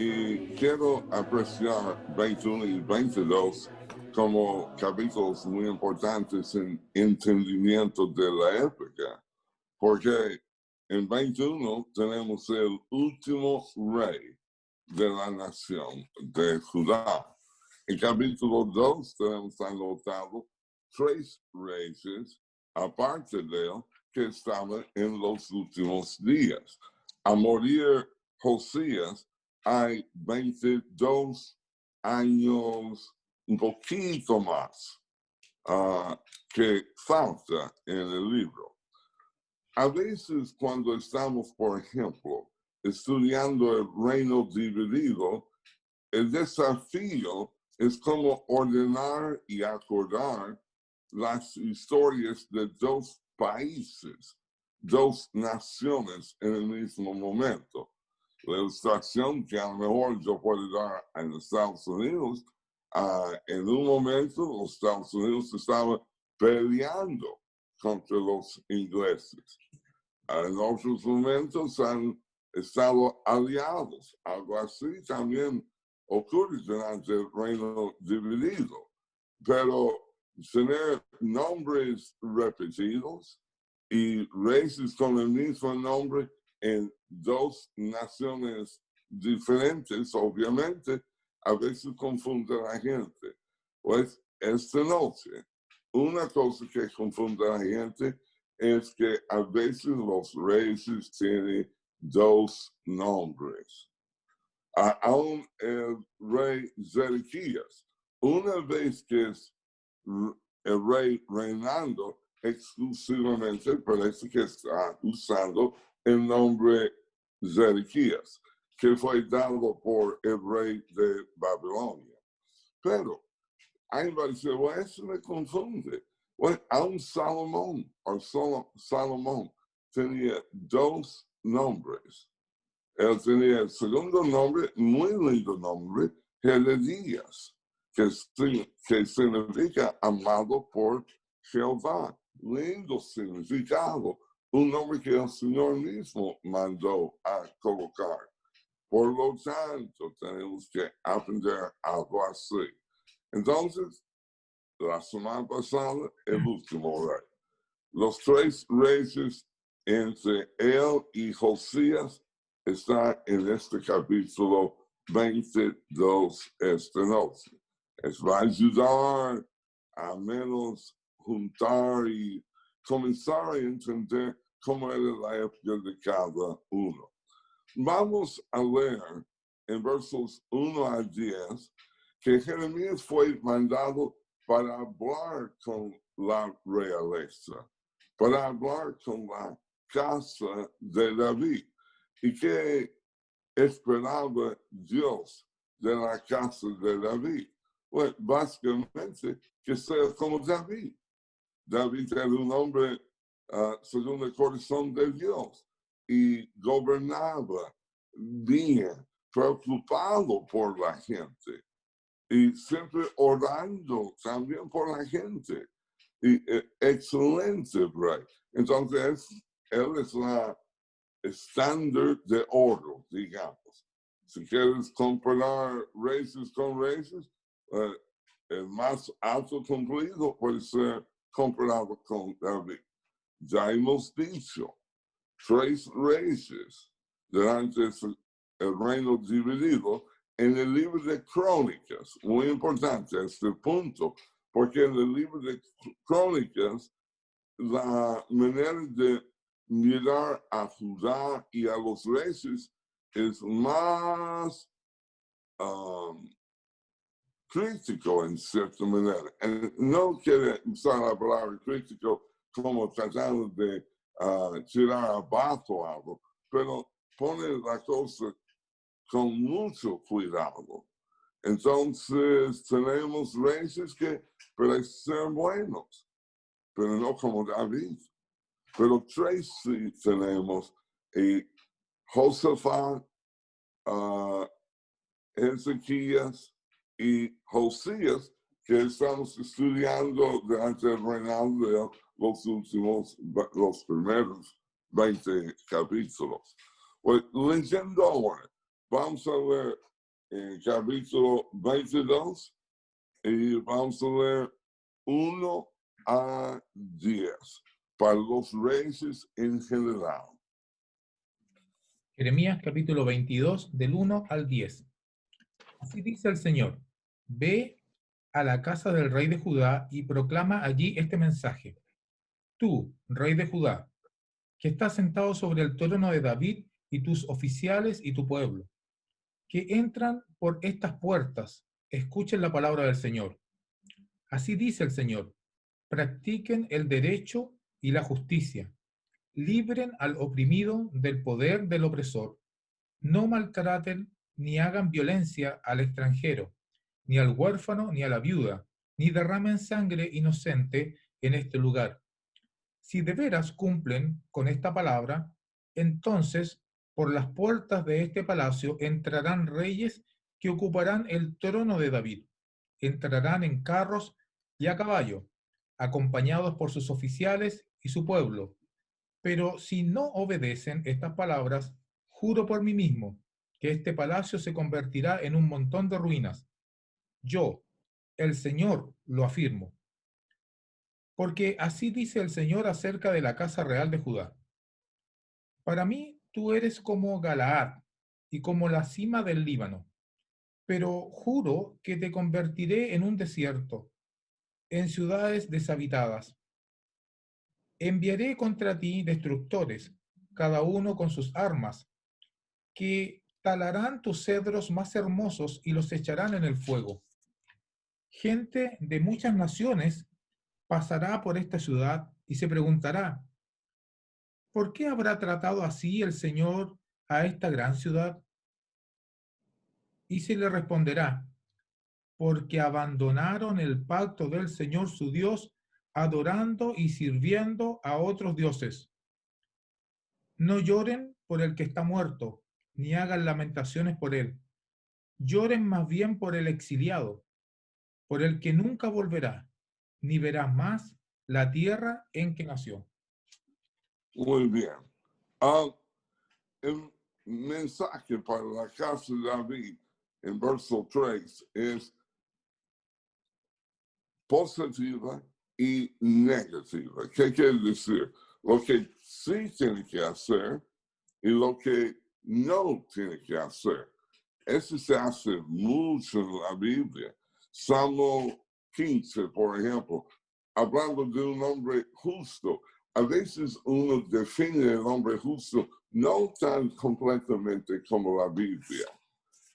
y quiero apreciar 21 y 22 como capítulos muy importantes en entendimiento de la época, porque en 21 tenemos el último rey de la nación de Judá. En capítulo 2 tenemos anotado 3 reyes, aparte de él, que estaban en los últimos días. A morir Josías, hay 22 años, un poquito más, que falta en el libro. A veces cuando estamos, por ejemplo, estudiando el reino dividido, el desafío es como ordenar y acordar las historias de 2 países, 2 naciones en el mismo momento. La ilustración que a lo mejor yo puedo dar en los Estados Unidos, en un momento los Estados Unidos estaban peleando contra los ingleses. En otros momentos han estado aliados. Algo así también ocurre durante el reino dividido. Pero tener nombres repetidos y reyes con el mismo nombre en 2 naciones diferentes, obviamente, a veces confunde a la gente. Pues esta noche, una cosa que confunde a la gente es que a veces los reyes tienen 2 nombres. Aún el rey Zedequías, una vez que es el rey reinando, exclusivamente parece que está usando el nombre Zedequías, que fue dado por el rey de Babilonia. Pero alguien va a decir, bueno, eso me confunde. Bueno, aún Salomón tenía 2 nombres. Él tenía el segundo nombre, muy lindo nombre, Jededías, que significa amado por Jehová. Lindo significado. Un nombre que el Señor mismo mandó a colocar. Por lo tanto, tenemos que aprender algo así. Entonces, la semana pasada, el último rey. Los 3 reyes entre él y Josías están en este capítulo 22 esta noche. Les va a ayudar a menos juntar y comenzar a entender cómo era la época de cada uno. Vamos a leer en versos 1 a 10 que Jeremías fue mandado para hablar con la realeza, para hablar con la casa de David. ¿Y qué esperaba Dios de la casa de David? Pues básicamente que sea como David. David era un hombre según el corazón de Dios y gobernaba bien, preocupado por la gente y siempre orando también por la gente. Y excelente rey. Entonces, él es la estándar de oro, digamos. Si quieres comparar reyes con reyes, el más alto cumplido puede ser comparado con David. Ya hemos dicho, 3 reyes durante el reino dividido en el libro de Crónicas. Muy importante este punto, porque en el libro de Crónicas, la manera de mirar a Judá y a los reyes es más crítico en cierta manera. No quiere usar la palabra crítico como tratando de tirar abajo algo, pero pone la cosa con mucho cuidado. Entonces tenemos reyes que parecen ser buenos, pero no como David. Pero 3 sí tenemos, y Josafat, Ezequías y Josías, que estamos estudiando durante el reinado de los primeros 20 capítulos. Pues leyendo ahora, vamos a ver capítulo 22 y vamos a leer 1 a 10 para los reyes en general. Jeremías capítulo 22, del 1 al 10. Así dice el Señor: Ve a la casa del rey de Judá y proclama allí este mensaje. Tú, rey de Judá, que estás sentado sobre el trono de David, y tus oficiales y tu pueblo, que entran por estas puertas, escuchen la palabra del Señor. Así dice el Señor: practiquen el derecho y la justicia, libren al oprimido del poder del opresor, no maltraten ni hagan violencia al extranjero, ni al huérfano ni a la viuda, ni derramen sangre inocente en este lugar. Si de veras cumplen con esta palabra, entonces por las puertas de este palacio entrarán reyes que ocuparán el trono de David. Entrarán en carros y a caballo, acompañados por sus oficiales y su pueblo. Pero si no obedecen estas palabras, juro por mí mismo que este palacio se convertirá en un montón de ruinas. Yo, el Señor, lo afirmo. Porque así dice el Señor acerca de la casa real de Judá. Para mí tú eres como Galaad y como la cima del Líbano, pero juro que te convertiré en un desierto, en ciudades deshabitadas. Enviaré contra ti destructores, cada uno con sus armas, que talarán tus cedros más hermosos y los echarán en el fuego. Gente de muchas naciones pasará por esta ciudad y se preguntará: ¿por qué habrá tratado así el Señor a esta gran ciudad? Y se le responderá: porque abandonaron el pacto del Señor su Dios, adorando y sirviendo a otros dioses. No lloren por el que está muerto, ni hagan lamentaciones por él. Lloren más bien por el exiliado, por el que nunca volverá, ni verá más la tierra en que nació. Muy bien. El mensaje para la casa de David en verso 3 es positiva y negativa. ¿Qué quiere decir? Lo que sí tiene que hacer y lo que no tiene que hacer. Eso se hace mucho en la Biblia. Salmo 15, por ejemplo, hablando de un hombre justo. A veces uno define el hombre justo no tan completamente como la Biblia.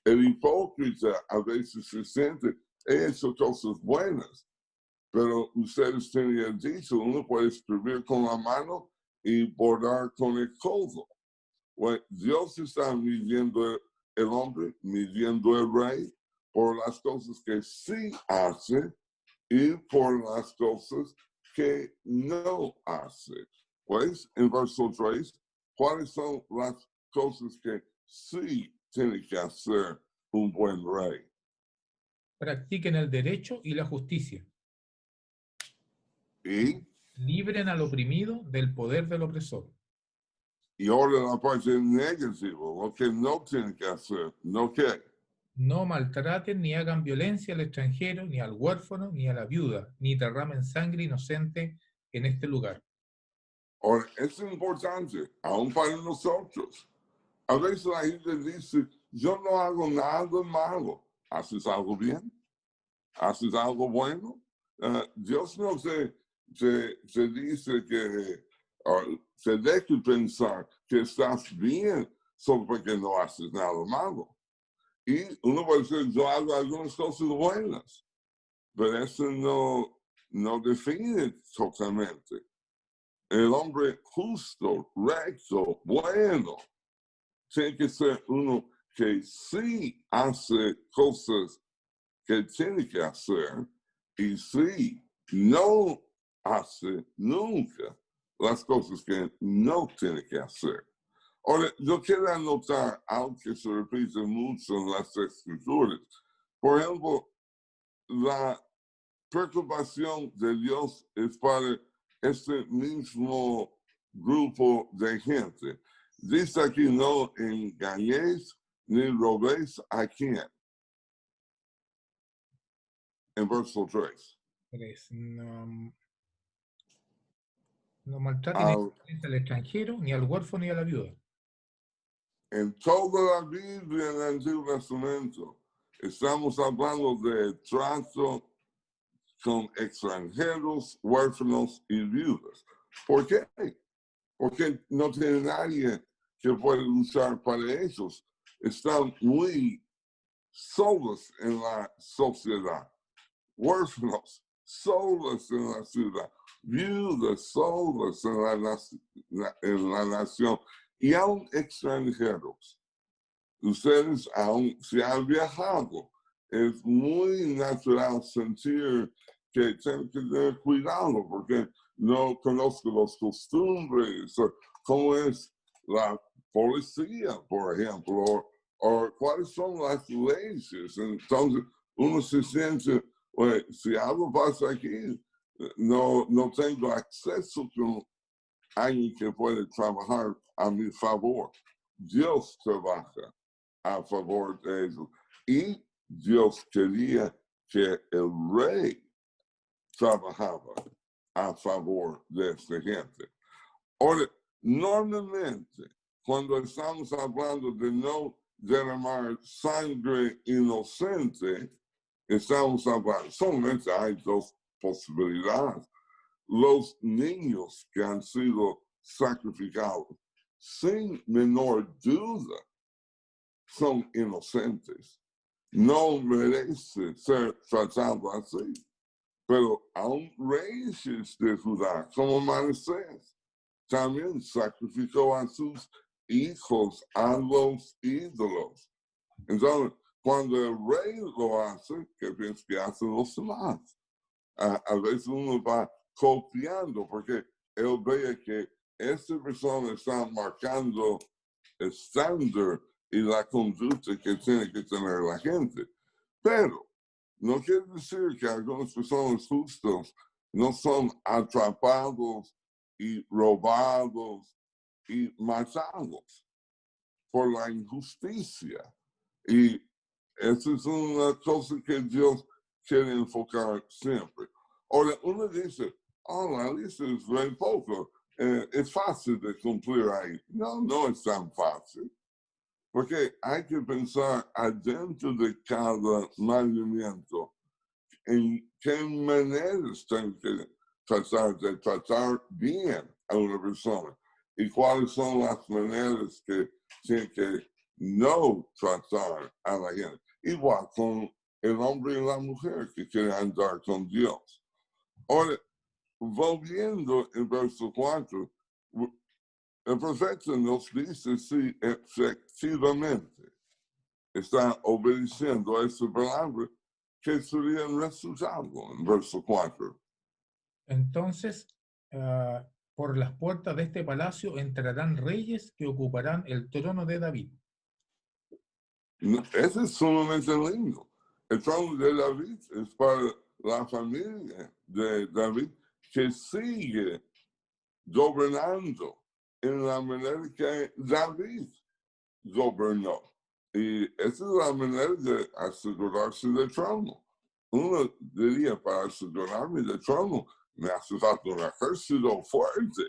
El hipócrita a veces se siente, he hecho cosas buenas, pero ustedes tenían dicho, uno puede escribir con la mano y bordar con el codo. Bueno, Dios está midiendo el hombre, midiendo el rey por las cosas que sí hace y por las cosas que no hace. Pues, en verso 3, ¿cuáles son las cosas que sí tiene que hacer un buen rey? Practiquen el derecho y la justicia. Y Libren al oprimido del poder del opresor. Y ahora la parte negativa, lo que no tiene que hacer, no que. No maltraten ni hagan violencia al extranjero, ni al huérfano, ni a la viuda, ni derramen sangre inocente en este lugar. Ahora, es importante, aún para nosotros. A veces la gente dice, yo no hago nada malo. ¿Haces algo bien? ¿Haces algo bueno? Dios no se dice que se deje pensar que estás bien solo porque no haces nada malo. Y uno puede decir, yo hago algunas cosas buenas, pero eso no define totalmente. El hombre justo, recto, bueno, tiene que ser uno que sí hace cosas que tiene que hacer y sí no hace nunca las cosas que no tiene que hacer. Ahora, yo quiero anotar algo que se repite mucho en las escrituras. Por ejemplo, la preocupación de Dios es para este mismo grupo de gente. Dice aquí, no engañéis ni robéis a quien. en verso 3. 3. No, no maltraten Al, al extranjero, ni al huérfano, ni a la viuda. en toda la Biblia en el Antiguo Testamento estamos hablando de trato con extranjeros, huérfanos y viudas. ¿Por qué? Porque no tiene nadie que pueda luchar para ellos. Están muy solos en la sociedad, huérfanos solos en la ciudad, viudas solos en la nación y aún extranjeros. Ustedes aún si han viajado, es muy natural sentir que tienen que tener cuidado porque no conozco las costumbres, o cómo es la policía, por ejemplo, o cuáles son las leyes. Entonces, uno se siente, "Oye, si algo pasa aquí, no tengo acceso con alguien que puede trabajar a mi favor. Dios trabaja a favor de ellos. Y Dios quería que el rey trabajaba a favor de esta gente. Ahora, normalmente, cuando estamos hablando de no derramar sangre inocente, estamos hablando, solamente hay dos posibilidades. Los niños que han sido sacrificados, sin menor duda, son inocentes. No merece ser tratado así. Pero aún reyes de Judá, como Manasés, también sacrificó a sus hijos a los ídolos. Entonces, cuando el rey lo hace, ¿qué piensa que hacen los demás? A veces uno va copiando porque él ve que esta persona está marcando el estándar y la conducta que tiene que tener la gente. Pero no quiere decir que algunas personas justas no son atrapados y robados y matados por la injusticia. Y esa es una cosa que Dios quiere enfocar siempre. Ahora, uno dice, oh, la lista es muy poco, es fácil de cumplir ahí. No, no es tan fácil. Porque hay que pensar adentro de cada mandamiento en qué maneras tengo que tratar bien a una persona y cuáles son las maneras que tiene que no tratar a la gente. Igual con el hombre y la mujer que quieren andar con Dios. Ahora, volviendo en verso 4, el profeta nos dice si efectivamente está obedeciendo a esa palabra, que sería el resultado en verso 4. Entonces, por las puertas de este palacio entrarán reyes que ocuparán el trono de David. Ese es sumamente lindo. El trono de David es para la familia de David que sigue gobernando en la manera que David gobernó. Y esa es la manera de asegurarse del trono. Uno diría, para asegurarme del trono, me hace falta un ejército fuerte.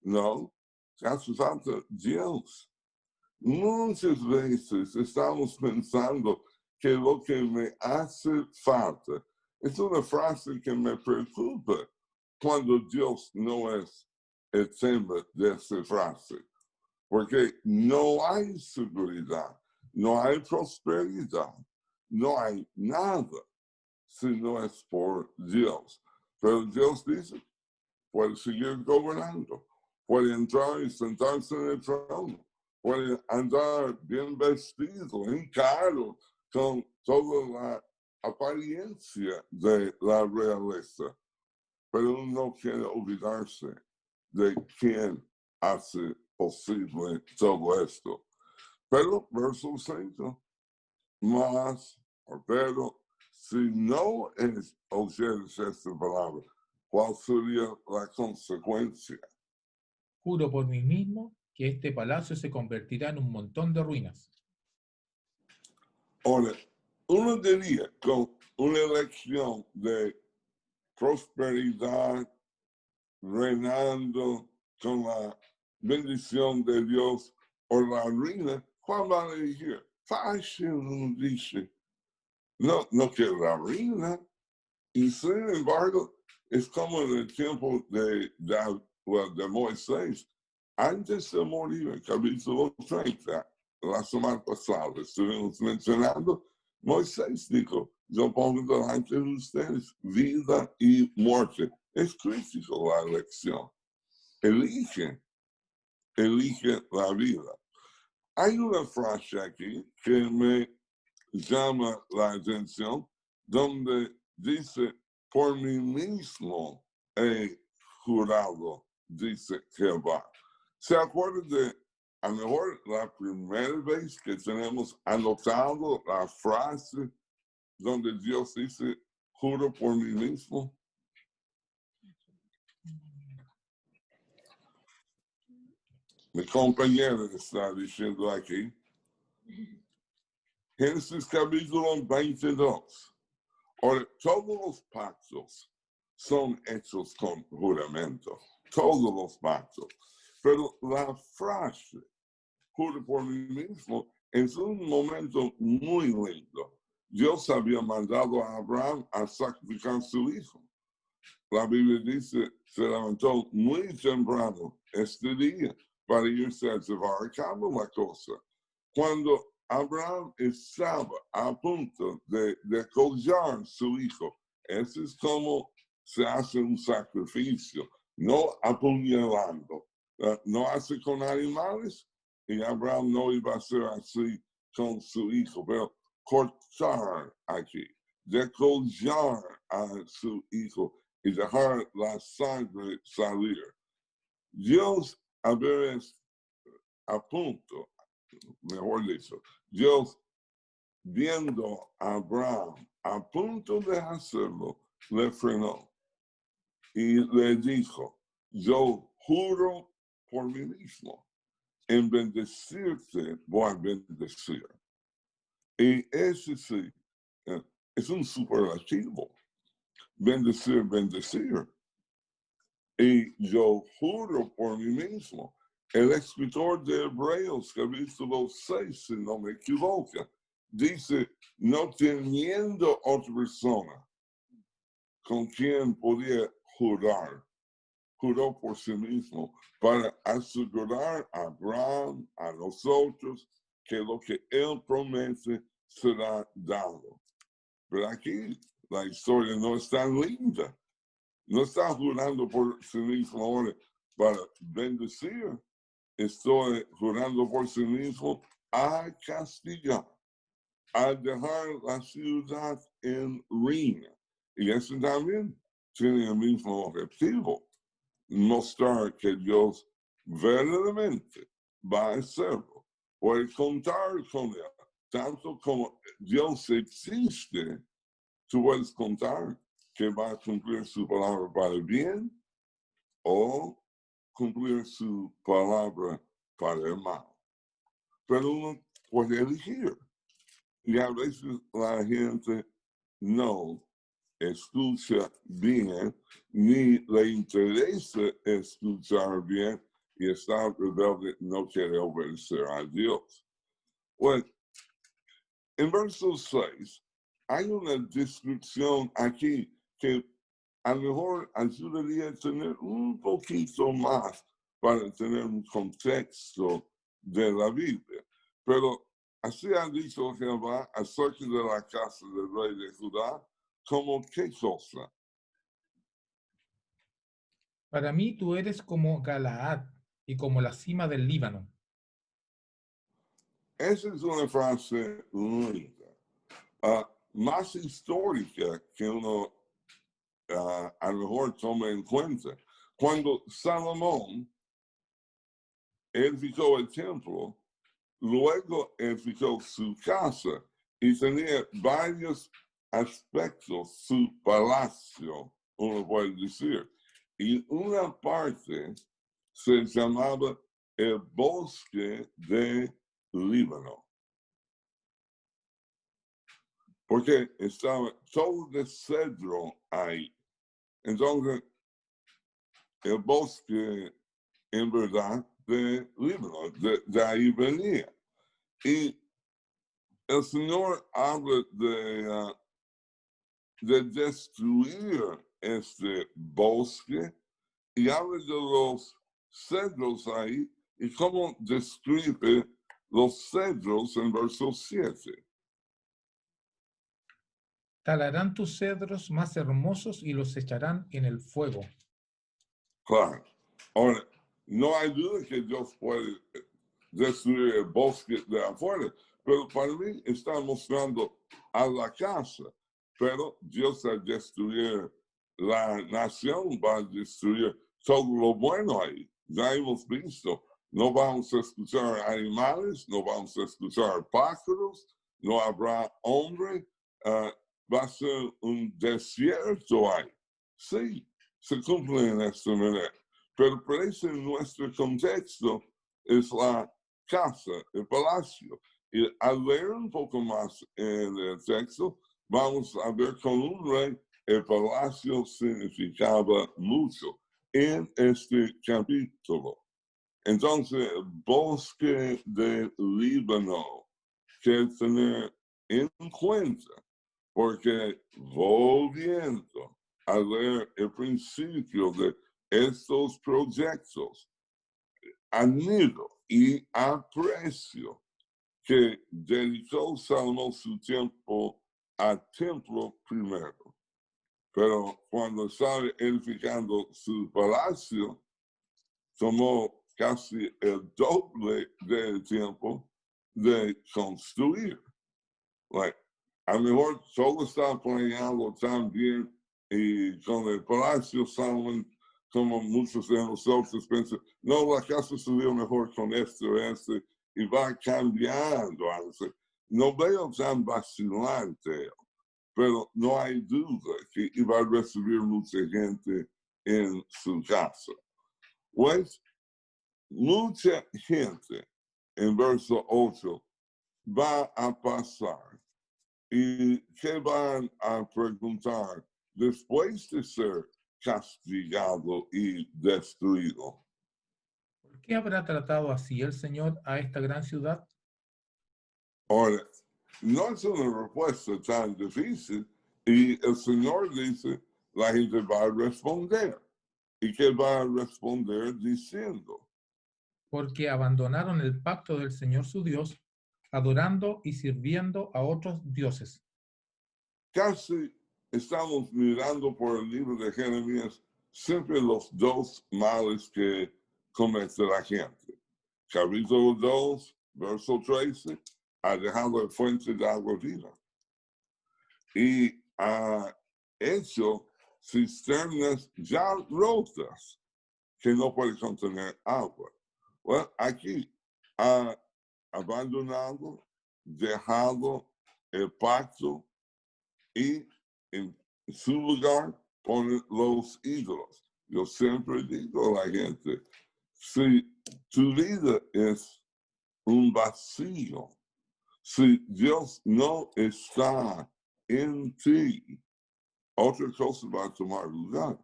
No, hace falta Dios. Muchas veces estamos pensando que lo que me hace falta es una frase que me preocupa cuando Dios no es el tema de esa frase. Porque no hay seguridad, no hay prosperidad, no hay nada si no es por Dios. Pero Dios dice, puede seguir gobernando, puede entrar y sentarse en el trono, puede andar bien vestido, en caro, con toda la apariencia de la realeza. Pero uno no quiere olvidarse de quién hace posible todo esto. Pero, verso 5, más, pero, si no oyeres esta palabra, ¿cuál sería la consecuencia? Juro por mí mismo que este palacio se convertirá en un montón de ruinas. Ahora, uno diría, una elección de prosperidad, reinando con la bendición de Dios o la ruina, ¿cuál van a elegir? Fácil, dice. No, no que la ruina. Y sin embargo, es como en el tiempo de Moisés. Antes de morir, capítulo 30, la semana pasada estuvimos mencionando, Moisés dijo, yo pongo delante de ustedes vida y muerte. Es crítico la elección. Elige la vida. Hay una frase aquí que me llama la atención, donde dice, por mí mismo he jurado, dice Jehová. ¿Se acuerdan de, a lo mejor, la primera vez que tenemos anotado la frase donde Dios dice, juro por mí mismo? Mi compañero está diciendo aquí, Génesis capítulo 22. Ahora, todos los pactos son hechos con juramento, todos los pactos. Pero la frase, juro por mí mismo, es un momento muy lindo. Dios había mandado a Abraham a sacrificar a su hijo. La Biblia dice, se levantó muy temprano este día para irse a llevar a cabo la cosa. Cuando Abraham estaba a punto de decollar su hijo, eso es como se hace un sacrificio, no apuñalando, no hace con animales, y Abraham no iba a hacer así con su hijo, pero cortar aquí, decollar a su hijo y dejar la sangre salir. Dios había a punto, mejor dicho, Dios viendo a Abraham a punto de hacerlo, le frenó y le dijo, yo juro por mí mismo, en bendecirte voy a bendecir. Y ese sí, es un superlativo, bendecir, bendecir. Y yo juro por mí mismo. El escritor de Hebreos, capítulo 6, si no me equivoco, dice, no teniendo otra persona con quien podía jurar, juró por sí mismo para asegurar a Abraham, a nosotros, que lo que él promete será dado. Pero aquí la historia no es tan linda. No está jurando por sí mismo ahora para bendecir. Estoy jurando por sí mismo a castigar, a dejar la ciudad en ruina. Y eso también tiene el mismo objetivo, mostrar que Dios verdaderamente va a hacerlo. Puede contar con él. Tanto como Dios existe, tú puedes contar que va a cumplir su palabra para el bien o cumplir su palabra para el mal. Pero uno puede elegir. Y a veces la gente no escucha bien, ni le interesa escuchar bien, y está rebelde, no quiere obedecer a Dios. Bueno, en verso 6, hay una descripción aquí que a lo mejor ayudaría a tener un poquito más para tener un contexto de la Biblia. Pero así ha dicho Jehová acerca de la casa del rey de Judá, como qué cosa. Para mí tú eres como Galaad y como la cima del Líbano. Esa es una frase linda, más histórica que uno a lo mejor toma en cuenta. Cuando Salomón edificó el templo, luego edificó su casa y tenía varios aspectos, su palacio, uno puede decir. Y una parte se llamaba el bosque de Líbano. porque estaba todo de cedro ahí. Entonces, el bosque, en verdad, de Líbano, de ahí venía. Y el Señor habla de destruir este bosque y habla de los cedros ahí y cómo destruye los cedros en verso 7. Talarán tus cedros más hermosos y los echarán en el fuego. Claro. Ahora, no hay duda que Dios puede destruir el bosque de afuera, pero para mí está mostrando a la casa, pero Dios al destruir la nación va a destruir todo lo bueno ahí. Ya hemos visto, no vamos a escuchar animales, no vamos a escuchar pájaros, no habrá hombre, va a ser un desierto ahí. Sí, se cumple en esta manera, pero parece en nuestro contexto es la casa, el palacio. Y al leer un poco más en el texto, vamos a ver con un rey, el palacio significaba mucho en este capítulo. Entonces, el bosque de Líbano, que tener en cuenta, porque volviendo a leer el principio de estos proyectos, anhelo y aprecio que dedicó Salomón su tiempo al templo primero. Pero cuando estaba edificando su palacio, tomó casi el doble del tiempo de construir. A lo mejor todo está planeado tan bien y con el palacio Salomón, como muchos de nosotros piensan, no, la casa sería mejor con esto, y va cambiando. No veo tan vacilante, pero no hay duda que iba a recibir mucha gente en su casa. Pues, mucha gente, en verso 8, va a pasar. ¿Y qué van a preguntar después de ser castigado y destruido? ¿Por qué habrá tratado así el Señor a esta gran ciudad? Ahora, no es una respuesta tan difícil y el Señor dice, la gente va a responder. ¿Y qué va a responder diciendo? Porque abandonaron el pacto del Señor su Dios, adorando y sirviendo a otros dioses. Casi estamos mirando por el libro de Jeremías siempre los dos males que comete la gente. Capítulo 2, verso 13, ha dejado la fuente de agua viva y ha hecho cisternas ya rotas que no pueden contener agua. Bueno, aquí ha abandonado, dejado el pacto y en su lugar ponen los ídolos. Yo siempre digo a la gente, si tu vida es un vacío, si Dios no está en ti, otra cosa va a tomar lugar.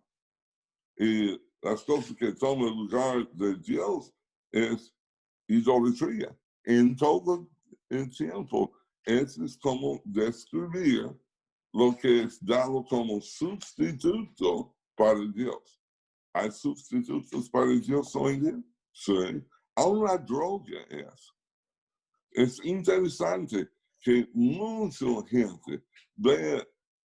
Y las cosas que toman lugar de Dios es idolatría. En todo el tiempo, eso es como describir lo que es dado como sustituto para Dios. ¿Hay sustitutos para Dios hoy en día? Sí. Aún la droga es. Es interesante que mucha gente vea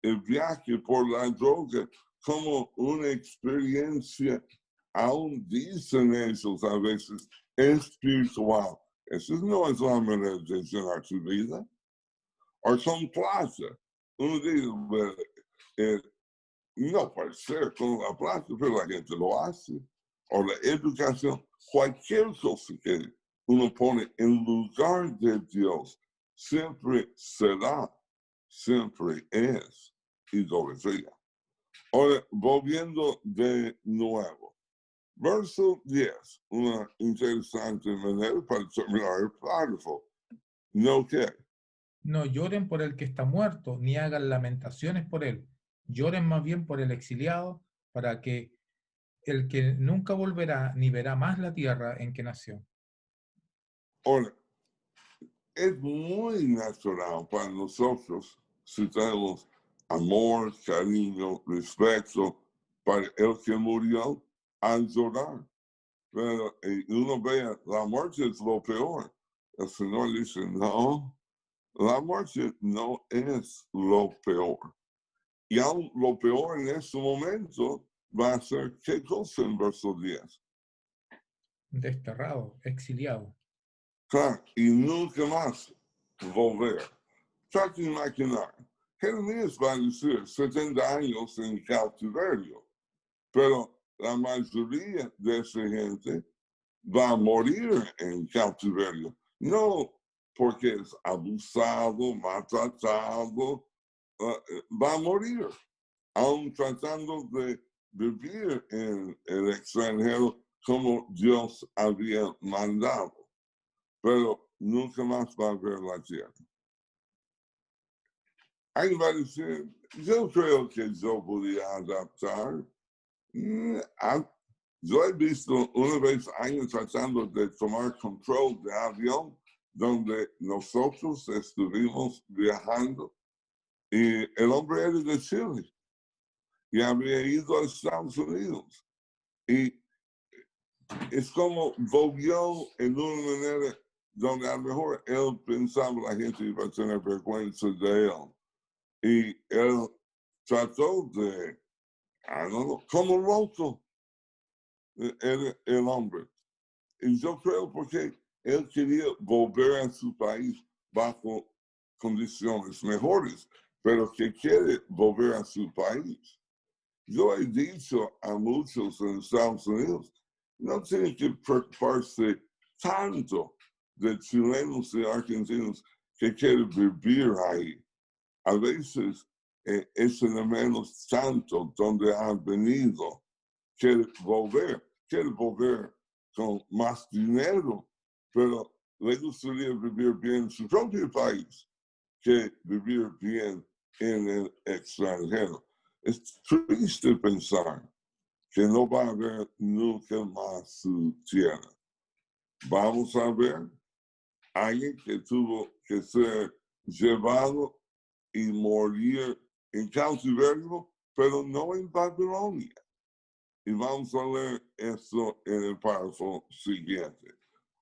el viaje por la droga como una experiencia, aún dicen ellos a veces, espiritual. Eso no es la manera de llenar tu vida. O con plata. Uno dice, no puede ser con la plata, pero la gente lo hace. O la educación, cualquier cosa que uno pone en lugar de Dios, siempre será, siempre es idolatría. Ahora, volviendo de nuevo. Verso 10, una interesante manera para terminar el párrafo. No que No lloren por el que está muerto, ni hagan lamentaciones por él. Lloren más bien por el exiliado, para que el que nunca volverá ni verá más la tierra en que nació. Ahora, es muy natural para nosotros si tenemos amor, cariño, respeto para el que murió, a llorar. Pero uno ve, la muerte es lo peor. El Señor dice, no, la muerte no es lo peor. Y aún lo peor en este momento va a ser, ¿qué cosa en verso 10? Desterrado, exiliado. Claro, y nunca más volver. Trate de imaginar. Jeremías va a decir 70 años en cautiverio, pero la mayoría de esa gente va a morir en cautiverio. No porque es abusado, maltratado, va a morir, aún tratando de vivir en el extranjero como Dios había mandado, pero nunca más va a ver la tierra. Alguien va a decir, yo creo que yo podía adaptar. Yo he visto una vez años tratando de tomar control de avión donde nosotros estuvimos viajando y el hombre era de Chile y había ido a Estados Unidos. Y es como volvió en una manera donde a lo mejor él pensaba la gente iba a tener vergüenza de él. Y él trató de, como loco era el hombre. Y yo creo porque él quería volver a su país bajo condiciones mejores, pero que quiere volver a su país. Yo he dicho a muchos en Estados Unidos, no tienen que preocuparse tanto de chilenos y argentinos que quieren vivir ahí. A veces es de menos tanto donde han venido, quiere volver con más dinero, pero le gustaría vivir bien en su propio país que vivir bien en el extranjero. Es triste pensar que no va a haber nunca más su tierra. Vamos a ver a alguien que tuvo que ser llevado y morir en cautiverio, pero no en Babilonia. Y vamos a leer eso en el párrafo siguiente,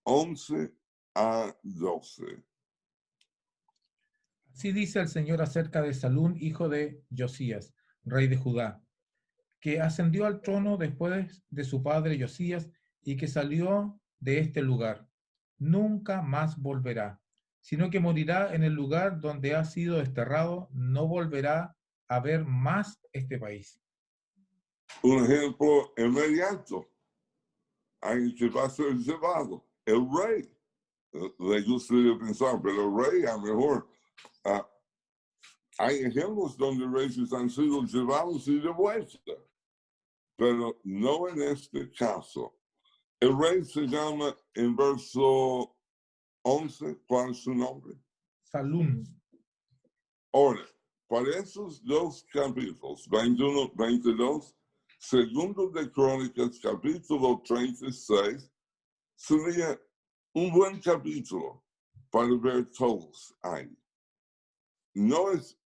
11 a 12. Así dice el Señor acerca de Salún, hijo de Josías, rey de Judá, que ascendió al trono después de su padre Josías y que salió de este lugar. Nunca más volverá, sino que morirá en el lugar donde ha sido desterrado, no volverá a ver más este país. Un ejemplo inmediato, alguien que va a ser llevado, el rey. Le gustaría pensar, pero el rey a lo mejor hay ejemplos donde reyes han sido llevados y de vuelta, pero no en este caso. El rey se llama en verso 11, ¿cuál es su nombre? Salún. Ahora, para esos dos capítulos, 21, 22, segundo de Crónicas, capítulo 36, sería un buen capítulo para ver todos ahí. No es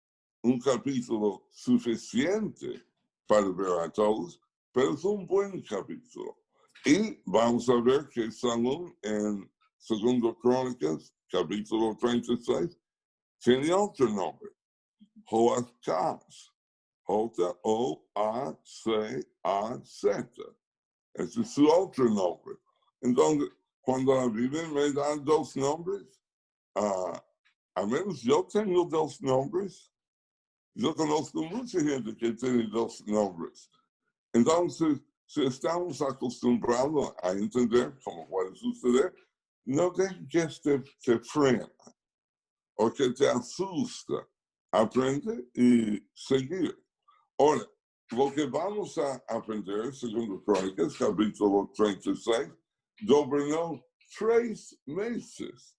un capítulo suficiente para ver a todos, pero es un buen capítulo. Y vamos a ver que Salomón en Segundo Crónicas, capítulo 36, tiene otro nombre, Joacaz, Joacaz. Ese es su otro nombre. Entonces, cuando la Biblia me da dos nombres, al menos yo tengo dos nombres. Yo conozco mucha gente que tiene dos nombres. Entonces, si estamos acostumbrados a entender cómo puede suceder, no dejes que te frena o que te asusta. Aprende y seguir. Ahora, lo que vamos a aprender, segundo Crónicas, capítulo 36, gobernó 3 meses.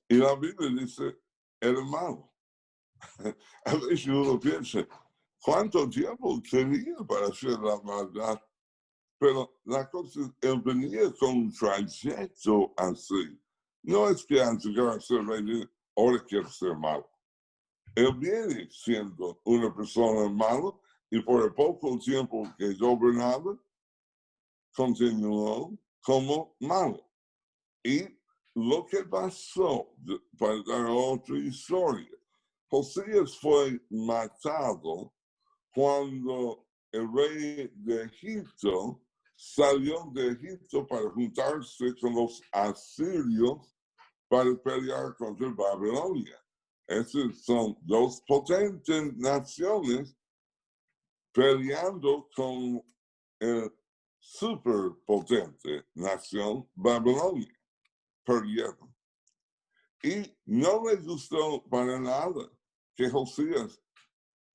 Y la Biblia dice, hermano. A veces uno piensa, ¿cuánto tiempo tenía para hacer la maldad? Pero la cosa es, él venía con un trayecto así. No es que al llegar a ser rey, ahora quiere ser malo. Él viene siendo una persona mala y por el poco tiempo que gobernaba, continuó como malo. Y lo que pasó, para dar otra historia, Josías fue matado cuando el rey de Egipto salió de Egipto para juntarse con los asirios para pelear contra Babilonia. Esas son dos potentes naciones peleando con el superpotente nación Babilonia. Perdieron. Y no les gustó para nada que Josías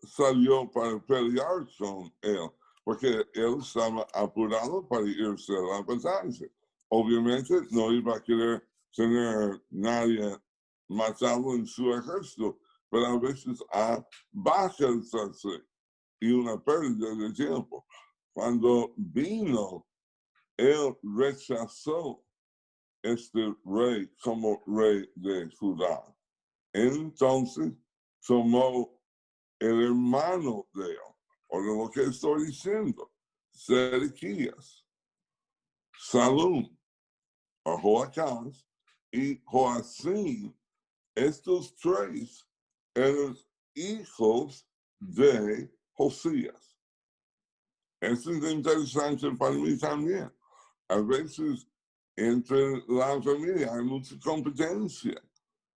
salió para pelear con él, porque él estaba apurado para irse a la batalla. Obviamente no iba a querer tener nadie matado en su ejército, pero a veces a bajas así y una pérdida de tiempo. Cuando vino, él rechazó este rey como rey de Judá. Entonces tomó el hermano de él, o de lo que estoy diciendo, Zedequías, Salum, o Joacás y Joacim, estos tres eran hijos de Josías. Esto es interesante para mí también. A veces entre la familia hay mucha competencia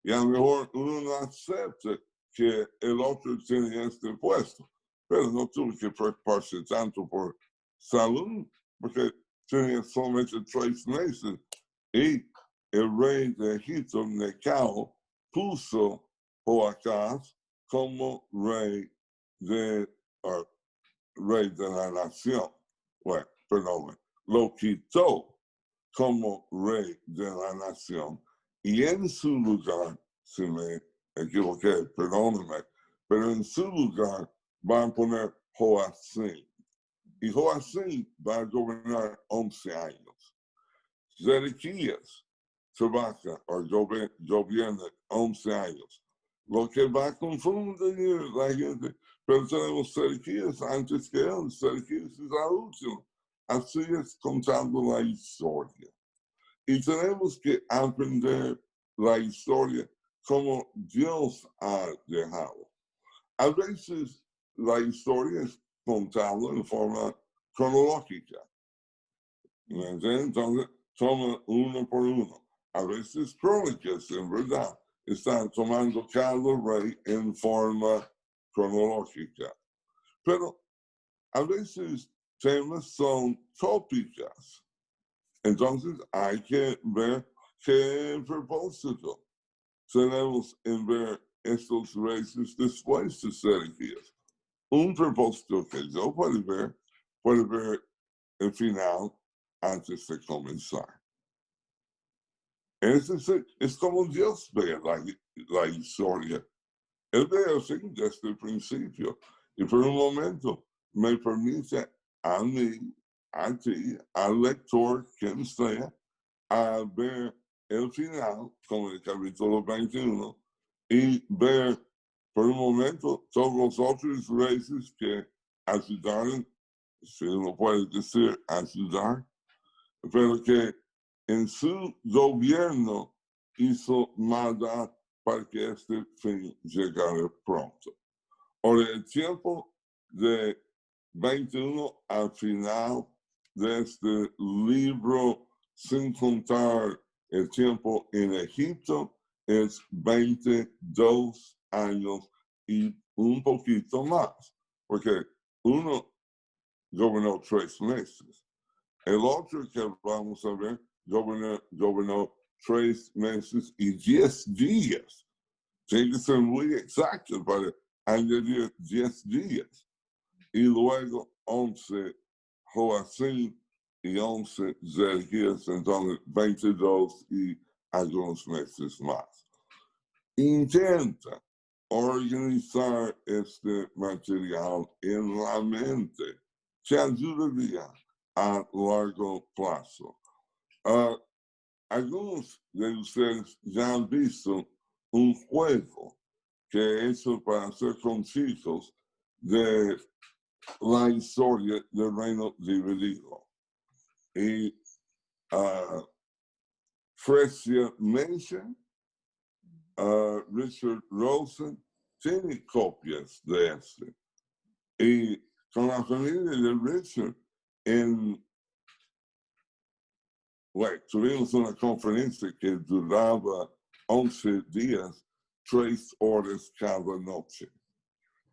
y a lo mejor uno no acepta que el otro tiene este puesto, pero no tuve que preocuparse tanto por salud, porque tenía solamente 3 meses y el rey de Egipto, Necao, puso Joacás como rey de la nación. Bueno, perdón, lo quitó como rey de la nación y en su lugar, si me equivoqué, perdónenme, pero en su lugar van a poner Joacim. Y Joacim va a gobernar 11 años. Zedequías trabaja o gobierna 11 años. Lo que va a confundir la gente, pero tenemos Zedequías antes que él. Zedequías es la última. Así es contando la historia. Y tenemos que aprender la historia como Dios ha dejado. A veces la historia es contada en forma cronológica. Entonces, toma uno por uno. A veces crónicas, en verdad, están tomando cada rey en forma cronológica. Pero a veces temas son tópicas. Entonces hay que ver qué propósito tenemos en ver estos reyes después de Zedequías. Un propósito que yo puede ver el final antes de comenzar. Es como Dios ve la historia. Él ve así desde el principio. Y por un momento me permite a mí, a ti, al lector, quien sea, a ver el final, como el capítulo 21, y ver por un momento todos los otros reyes que ayudaron, si uno puede decir ayudar, pero que en su gobierno hizo maldad para que este fin llegara pronto. Ahora, el tiempo de 21 al final de este libro, sin contar el tiempo en Egipto, es 22 años y un poquito más, porque uno gobernó 3 meses. El otro que vamos a ver gobernó 3 meses y 10 días. Tiene que ser muy exacto para añadir 10 días. Y luego 11 Joacim y 11 Zedequías, entonces 22 y algunos meses más. intenta organizar este material en la mente, que ayudaría a largo plazo. Algunos de ustedes ya han visto un juego que he hecho para hacer con chicos de la historia del reino dividido. Y Frecia Mencha, Richard Rosen, tiene copias de este. Y con la familia de Richard, tuvimos una conferencia que duraba 11 días, 3 horas cada noche.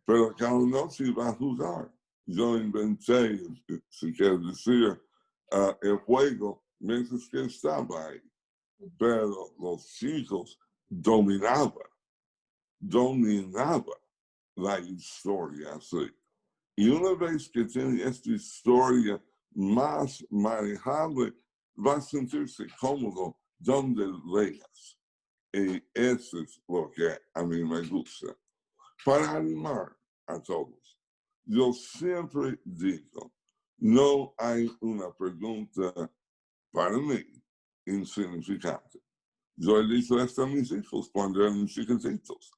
Pero cada noche iba a jugar. Yo inventé, si quiere decir, el juego mientras que estaba ahí. Pero los chicos dominaban la historia así. Y una vez que tiene esta historia más manejable, va a sentirse cómodo donde leas. Y eso es lo que a mí me gusta. Para animar a todos, yo siempre digo, no hay una pregunta para mí insignificante. Yo he dicho esto a mis hijos cuando eran chiquititos.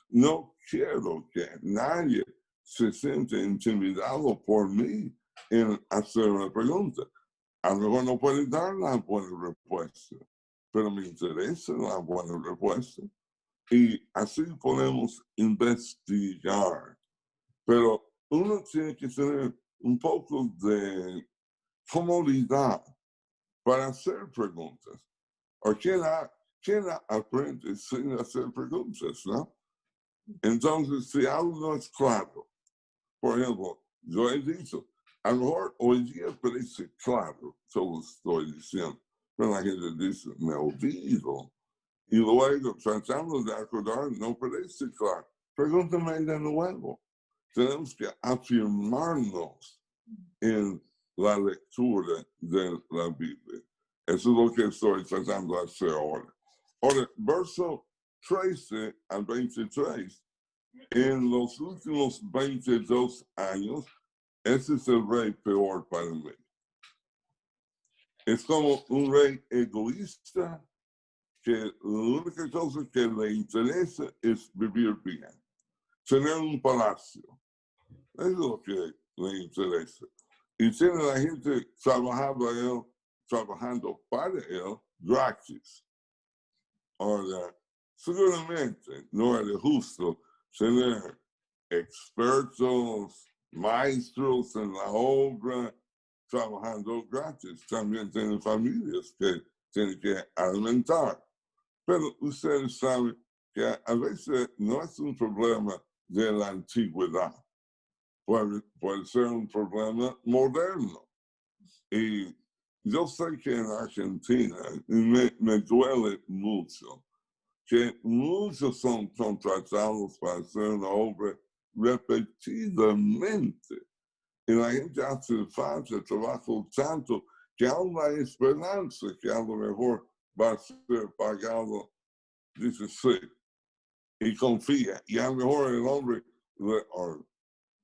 No quiero que nadie se siente intimidado por mí en hacer una pregunta. A lo mejor no puede dar la buena respuesta, pero me interesa la buena respuesta. Y así podemos investigar. Pero uno tiene que tener un poco de comodidad para hacer preguntas. ¿O quién aprende sin hacer preguntas, no? Entonces, si algo no es claro, por ejemplo, yo he dicho, a lo mejor hoy día parece claro todo lo que estoy diciendo, pero la gente dice, me olvido. Y luego, tratando de acordar, no parece claro. Pregúntame de nuevo. Tenemos que afirmarnos en la lectura de la Biblia. Eso es lo que estoy tratando de hacer ahora. Ahora, verso 13 al 23. En los últimos 22 años, ese es el rey peor para mí. Es como un rey egoísta que la única cosa que le interesa es vivir bien, tener un palacio. Eso es lo que le interesa. Y tiene la gente trabajando para él gratis. Ahora, seguramente no es justo tener expertos, maestros en la obra trabajando gratis. También tienen familias que tienen que alimentar. Pero ustedes saben que a veces no es un problema de la antigüedad, puede ser un problema moderno. Y yo sé que en Argentina me duele mucho que muchos son contratados para hacer una obra repetidamente. Y la gente hace falta trabajo tanto que aún hay esperanza que a lo mejor va a ser pagado, dice sí, y confía. Y a lo mejor el hombre o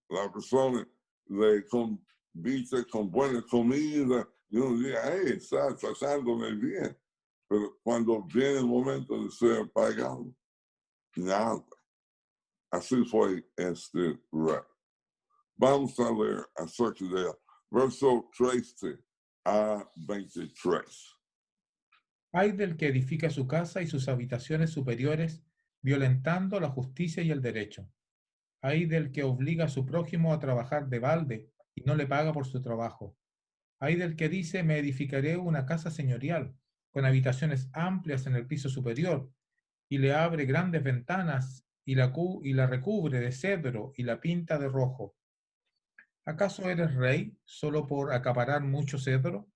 la persona le convite con buena comida y uno dice, hey, está tratándome bien. Pero cuando viene el momento de ser pagado, nada. Así fue este rey. Vamos a leer acerca de él. Verso 13 a 23. Hay del que edifica su casa y sus habitaciones superiores, violentando la justicia y el derecho. Hay del que obliga a su prójimo a trabajar de balde y no le paga por su trabajo. Hay del que dice, me edificaré una casa señorial, con habitaciones amplias en el piso superior, y le abre grandes ventanas y la recubre de cedro y la pinta de rojo. ¿Acaso eres rey solo por acaparar mucho cedro?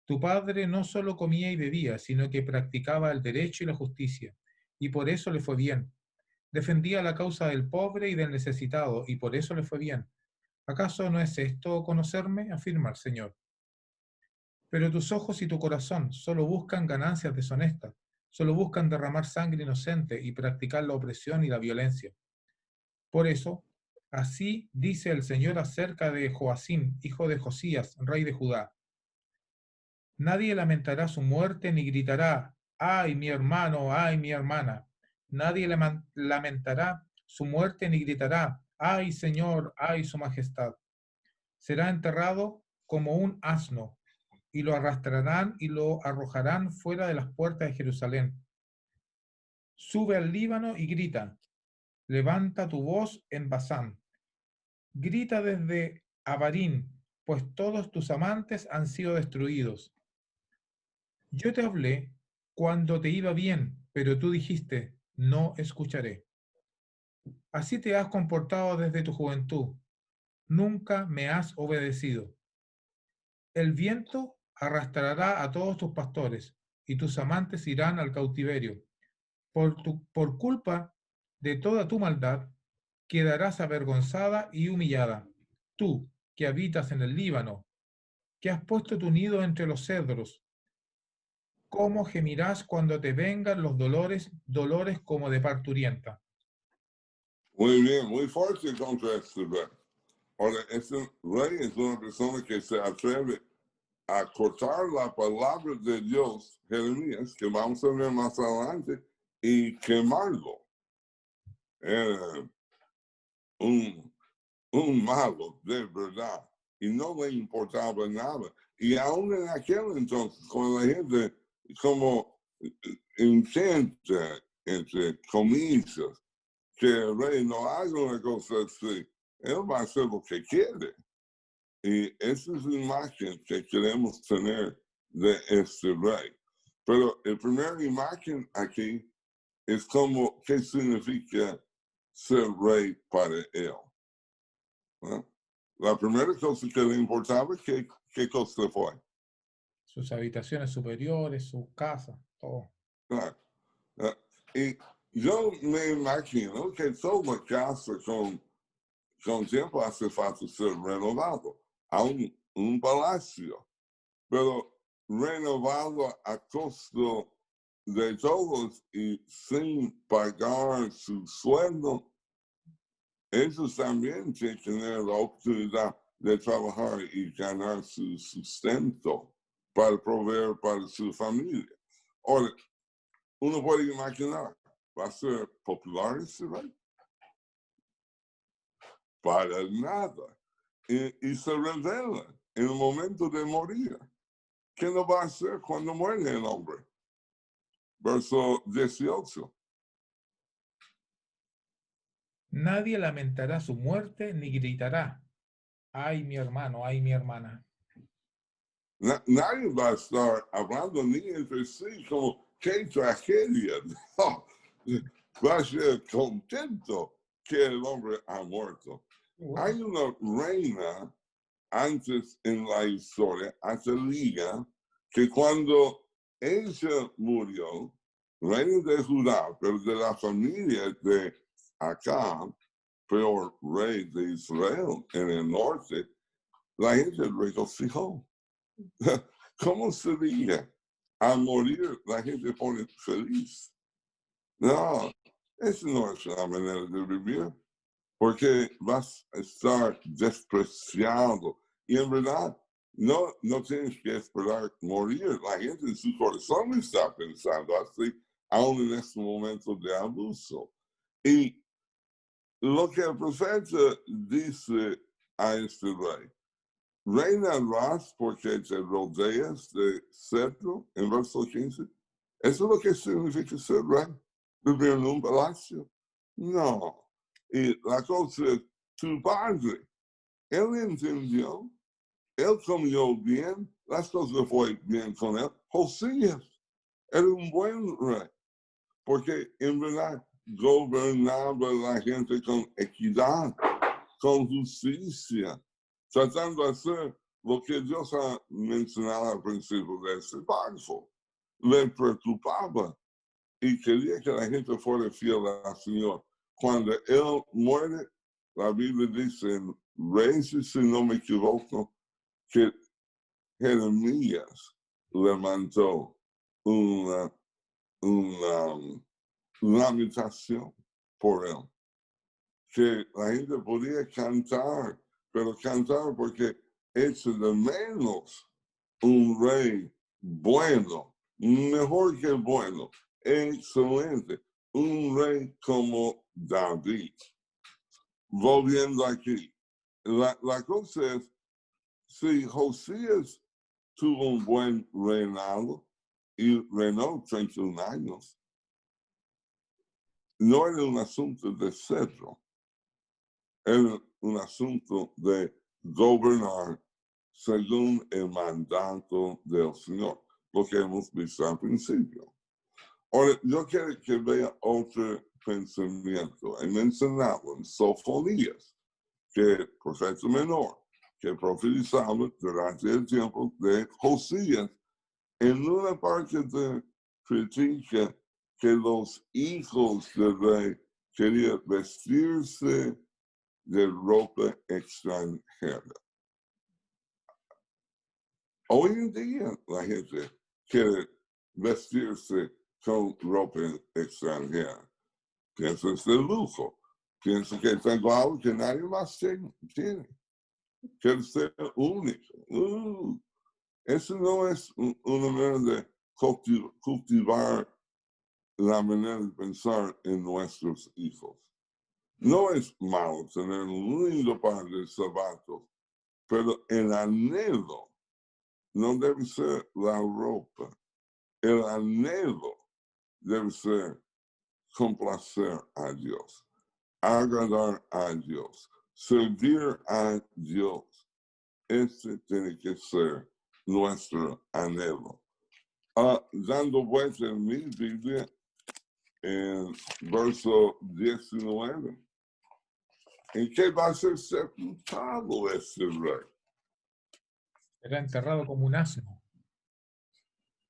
Tu padre no solo comía y bebía, sino que practicaba el derecho y la justicia, y por eso le fue bien. Defendía la causa del pobre y del necesitado, y por eso le fue bien. ¿Acaso no es esto conocerme? Afirma el Señor. Pero tus ojos y tu corazón solo buscan ganancias deshonestas. solo buscan derramar sangre inocente y practicar la opresión y la violencia. Por eso, así dice el Señor acerca de Joacim, hijo de Josías, rey de Judá. Nadie lamentará su muerte ni gritará, ¡ay, mi hermano, ay, mi hermana! Nadie lamentará su muerte ni gritará, ¡ay, Señor, ay, su majestad! Será enterrado como un asno, y lo arrastrarán y lo arrojarán fuera de las puertas de Jerusalén. Sube al Líbano y grita, levanta tu voz en Basán. Grita desde Abarín, pues todos tus amantes han sido destruidos. Yo te hablé cuando te iba bien, pero tú dijiste, no escucharé. Así te has comportado desde tu juventud. Nunca me has obedecido. El viento arrastrará a todos tus pastores, y tus amantes irán al cautiverio. Por culpa de toda tu maldad, quedarás avergonzada y humillada. Tú, que habitas en el Líbano, que has puesto tu nido entre los cedros, ¿cómo gemirás cuando te vengan los dolores como de parturienta? Muy bien, muy fuerte contra este rey. Ahora, este rey es una persona que se atreve a cortar la palabra de Dios, Jeremías, que vamos a ver más adelante, y quemarlo. Era un malo de verdad, y no le importaba nada. Y aún en aquel entonces, cuando la gente como intenta, entre comillas, que el rey no haga una cosa así, él va a hacer lo que quiere. Y esa es la imagen que queremos tener de este rey. Pero la primera imagen aquí es como qué significa ser rey para él. ¿No? La primera cosa que le importaba, ¿qué cosa fue? Sus habitaciones superiores, su casa, todo. Claro. Y yo me imagino que toda casa con tiempo hace falta ser renovado a un palacio, pero renovado a costo de todos y sin pagar su sueldo. Ellos también tienen que tener la oportunidad de trabajar y ganar su sustento para proveer para su familia. Ahora, uno puede imaginar, ¿va a ser popular ese rey? Para nada. Y se revela en el momento de morir. ¿Qué no va a hacer cuando muere el hombre? Verso 18. Nadie lamentará su muerte ni gritará, ay mi hermano, ay mi hermana. Nadie va a estar hablando ni entre sí como, qué tragedia. No, va a ser contento que el hombre ha muerto. Hay una reina antes en la historia, Ataliga, que cuando ella murió, reina de Judá, pero de la familia de Acab, peor rey de Israel en el norte, la gente regocijó. ¿Cómo sería? Al morir la gente pone feliz. No, esa no es la manera de vivir, porque vas a estar despreciado. Y en verdad, no tienes que esperar morir. La gente en su corazón está pensando así, aún en este momento de abuso. Y lo que el profeta dice a este rey, reinarás porque te rodeas de cetro, en verso 15. ¿Eso es lo que significa ser rey? ¿Vivir en un palacio? No. Y la cosa es, tu padre, él entendió, él comió bien, las cosas fue bien con él. Josías era un buen rey, porque en verdad gobernaba la gente con equidad, con justicia, tratando de hacer lo que Dios ha mencionado al principio de ese párrafo. Le preocupaba y quería que la gente fuera fiel al Señor. Cuando él muere, la Biblia dice en Reyes, si no me equivoco, que Jeremías levantó una una habitación por él. Que la gente podía cantar, pero cantar porque echa de menos un rey bueno, mejor que bueno, excelente, un rey como David. Volviendo aquí, la cosa es, si Josías tuvo un buen reinado y reinó 31 años, no era un asunto de cetro, era un asunto de gobernar según el mandato del Señor, lo que hemos visto al principio. Ahora, yo quiero que vea otro pensamiento. He mencionado en Sofonías, que profeta menor, que profetizaba durante el tiempo de Josías, en una parte de critica que los hijos del rey querían vestirse de ropa extranjera. Hoy en día la gente quiere vestirse con ropa extranjera. Piensa en el lujo. Piensa que tengo algo que nadie más tiene. Quiere ser único. Eso no es una manera de cultivar la manera de pensar en nuestros hijos. No es malo tener un lindo par de zapatos, pero el anhelo no debe ser la ropa. El anhelo debe ser complacer a Dios, agradar a Dios, servir a Dios. Ese tiene que ser nuestro anhelo. Dando vuelta en mi Biblia, en verso 19, ¿en qué va a ser sepultado ese rey? Será enterrado como un asno.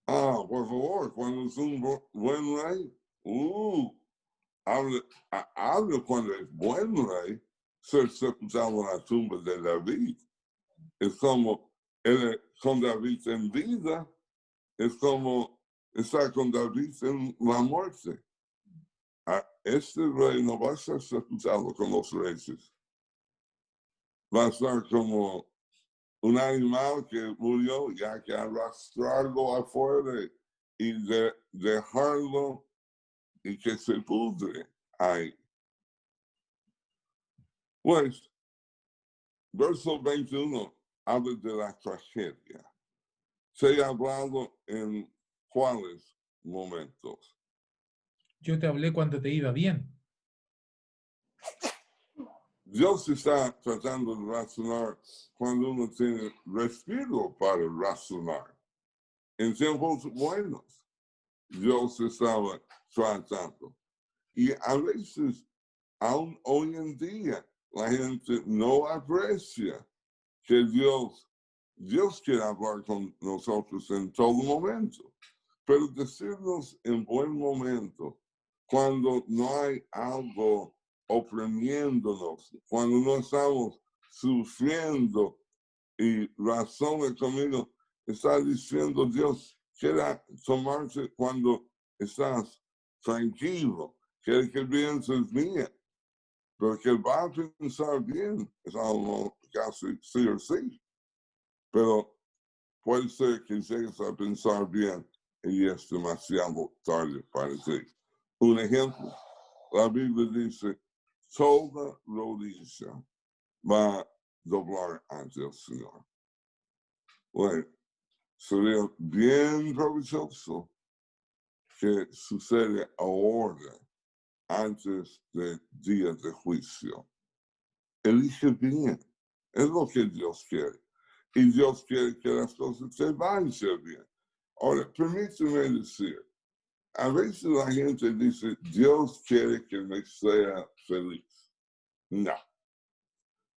Por favor, cuando es un buen rey, habla cuando es buen rey, ser sepultado en la tumba de David. Es como con David en vida, es como estar con David en la muerte. Este rey no va a ser sepultado con los reyes. Va a ser como un animal que murió, ya que arrastrarlo afuera y dejarlo y que se pudre ahí. Pues, verso 21 habla de la tragedia. Se ha hablado en cuáles momentos. Yo te hablé cuando te iba bien. Dios está tratando de razonar cuando uno tiene respiro para razonar. En tiempos buenos, Dios estaba tratando. Y a veces, aún hoy en día, la gente no aprecia que Dios quiere hablar con nosotros en todo momento. Pero decirnos en buen momento, cuando no hay algo oprimiéndonos, cuando no estamos sufriendo y razón conmigo, está diciendo Dios, quiere tomarte cuando estás tranquilo, quiere que pienses bien, pero que va a pensar bien, es algo casi sí o sí, pero puede ser que llegues a pensar bien y es demasiado tarde para ti. Un ejemplo, la Biblia dice, toda rodilla va a doblar ante el Señor. Bueno, sería bien provechoso que sucede ahora, antes del día de juicio. Elige bien, es lo que Dios quiere. Y Dios quiere que las cosas se vayan bien. Ahora, permíteme decir, a veces la gente dice, Dios quiere que me sea feliz. No,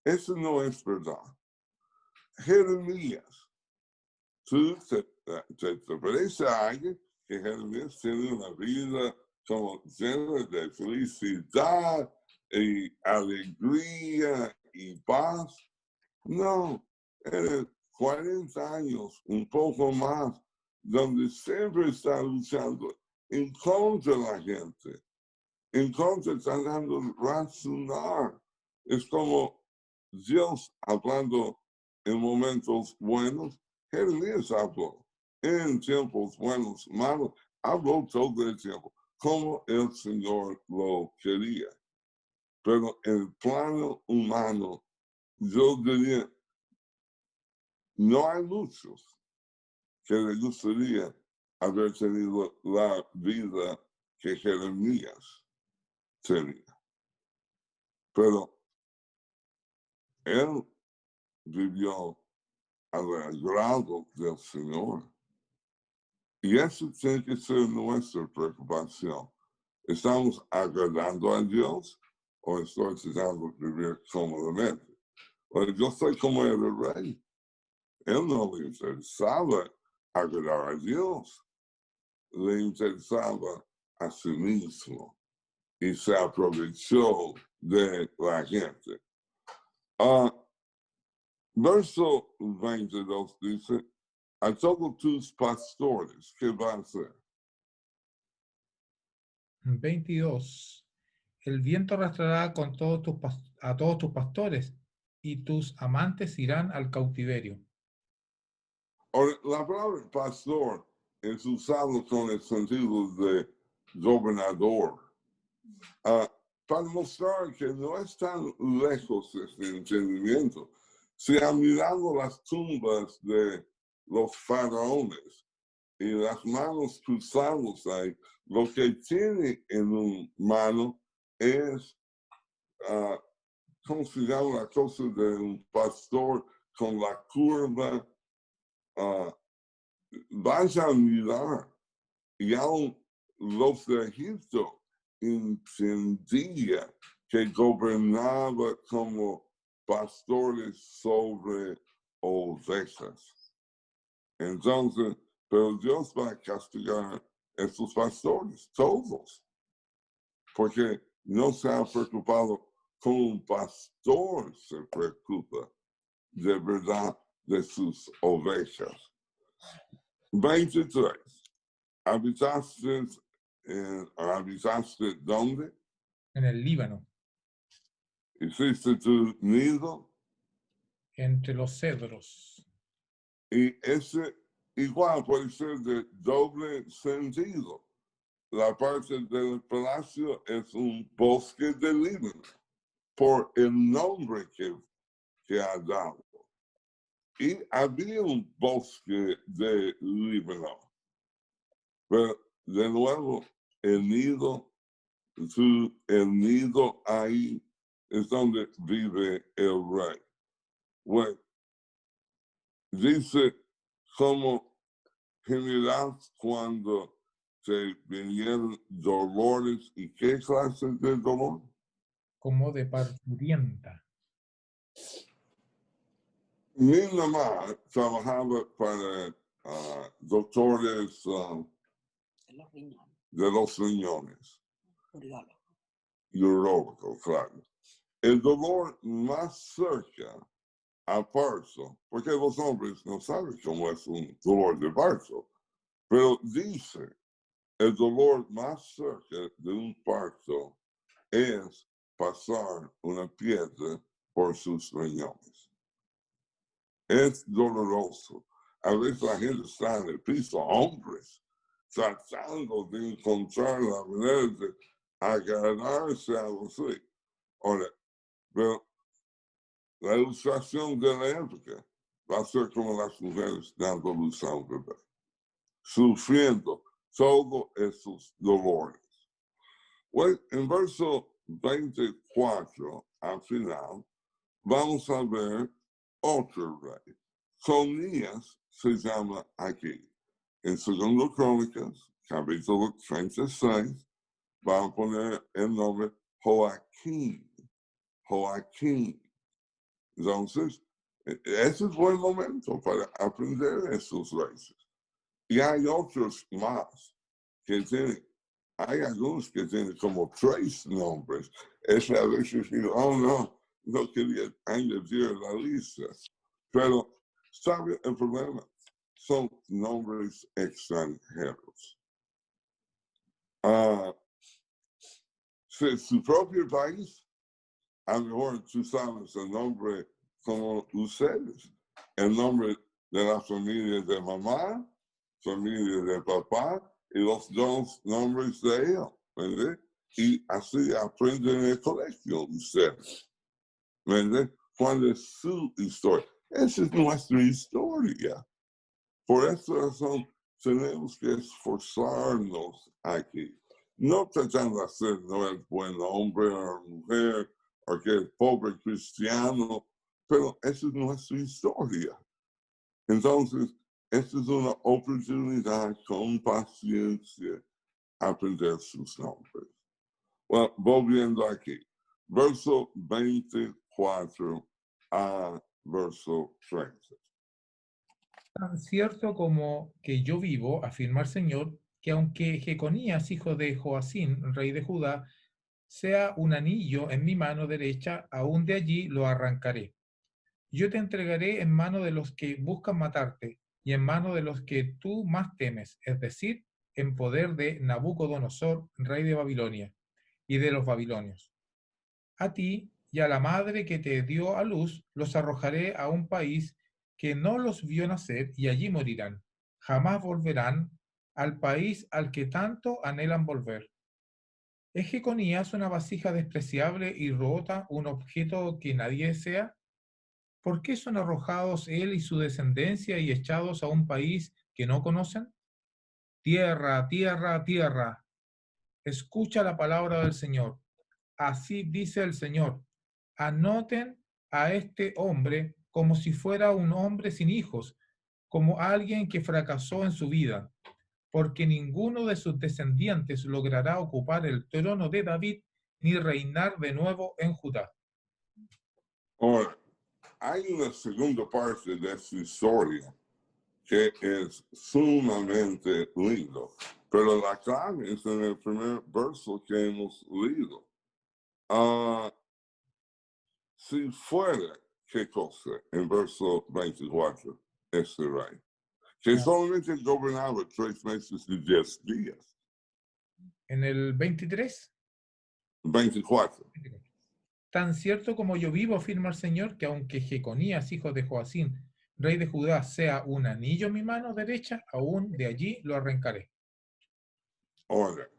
eso no es verdad. Jeremías, tú te parece a alguien que Jeremías tiene una vida como llena de felicidad y alegría y paz. No, era 40 años, un poco más, donde siempre está luchando en contra de la gente. En contra, tratando de razonar. Es como Dios hablando en momentos buenos. Jeremías habló en tiempos buenos, malos. Habló todo el tiempo, como el Señor lo quería. Pero en el plano humano, yo diría, no hay muchos que les gustaría haber tenido la vida que Jeremías tenía. Pero él vivió al agrado del Señor. Y eso tiene que ser nuestra preocupación. ¿Estamos agradando a Dios o estoy tratando de vivir cómodamente? Bueno, yo soy como el rey. Él no le interesaba agradar a Dios, le interesaba a sí mismo y se aprovechó de la gente. Verso 22 dice, a todos tus pastores, ¿qué va a hacer? 22. El viento arrastrará a todos tus pastores y tus amantes irán al cautiverio. Ahora, la palabra pastor es usado con el sentido de gobernador, para mostrar que no es tan lejos este entendimiento. Se han mirado las tumbas de los faraones y las manos cruzadas ahí. Lo que tiene en un mano es, ¿cómo se llama la cosa de un pastor con la curva? Vaya a mirar, y aún los de Egipto entendía que gobernaba como pastores sobre ovejas. Entonces, pero Dios va a castigar a esos pastores, todos, porque no se ha preocupado como un pastor se preocupa de verdad de sus ovejas. 23. ¿Habitaste dónde? En el Líbano, Hiciste tu nido. entre los cedros. Y ese igual puede ser de doble sentido. La parte del palacio es un bosque de Líbano por el nombre que ha dado. Y había un bosque de Líbano. Pero de nuevo, el nido ahí es donde vive el rey. Bueno, dice como general cuando se vinieron dolores y qué clase de dolor. Como de parturienta. Mi mamá trabajaba para doctores de los riñones. Urologo, claro. El dolor más cerca a parto, porque los hombres no saben cómo es un dolor de parto, pero dice, el dolor más cerca de un parto es pasar una piedra por sus riñones. Es doloroso. A veces la gente está en el piso, hombres, tratando de encontrar la manera de agarrarse a los hijos. Ahora, pero la ilustración de la época va a ser como las mujeres dando luz a un bebé, sufriendo todos esos dolores. Bueno, en verso 24, al final, vamos a ver otro rey. Sonías se llama aquí. En 2 Crónicas, capítulo 36, van a poner el nombre Joaquín. Joaquín. Entonces, ese es buen momento para aprender esos reyes. Y hay otros más que tienen, hay algunos que tienen como 3 nombres. Ese a veces digo, oh no quería añadir la lista. Pero, ¿sabe el problema? Son nombres extranjeros. Su propio país, a lo mejor tú sabes el nombre como ustedes, el nombre de la familia de mamá, familia de papá y los dos nombres de él, ¿verdad? Y así aprenden en el colegio ustedes, ¿verdad? ¿Cuál es su historia? Esa es nuestra historia. Por esta razón tenemos que esforzarnos aquí. No tratando de hacer no el buen hombre o mujer o que el pobre cristiano, pero esa es nuestra historia. Entonces, esta es una oportunidad con paciencia aprender sus nombres. Bueno, volviendo aquí, verso 24 a verso 30. Tan cierto como que yo vivo, afirma el Señor, que aunque Jeconías, hijo de Joacín, rey de Judá, sea un anillo en mi mano derecha, aún de allí lo arrancaré. Yo te entregaré en mano de los que buscan matarte y en mano de los que tú más temes, es decir, en poder de Nabucodonosor, rey de Babilonia, y de los babilonios. A ti y a la madre que te dio a luz los arrojaré a un país que no los vio nacer y allí morirán. Jamás volverán al país al que tanto anhelan volver. ¿Es Jeconías una vasija despreciable y rota, un objeto que nadie desea? ¿Por qué son arrojados él y su descendencia y echados a un país que no conocen? Tierra, tierra, tierra, escucha la palabra del Señor. Así dice el Señor. Anoten a este hombre como si fuera un hombre sin hijos, como alguien que fracasó en su vida, porque ninguno de sus descendientes logrará ocupar el trono de David ni reinar de nuevo en Judá. Ahora, hay una segunda parte de esta historia que es sumamente lindo, pero la clave es en el primer verso que hemos leído. Si fuera, ¿qué cosa? En verso 24, este rey, que solamente gobernaba 3 meses y 10 días. En el 23, 24. tan cierto como yo vivo, afirma el Señor, que aunque Jeconías, hijo de Joacín, rey de Judá, sea un anillo en mi mano derecha, aún de allí lo arrancaré. Ahora,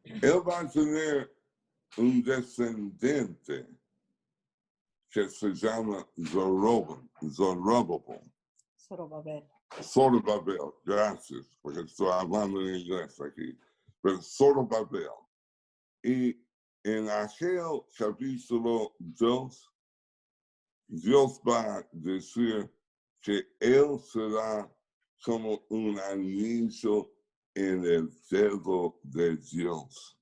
él va a tener un descendiente que se llama Zorobabel, gracias, porque estoy hablando en inglés aquí, pero Zorobabel. Y en aquel capítulo 2, Dios va a decir que él será como un anillo en el dedo de Dios.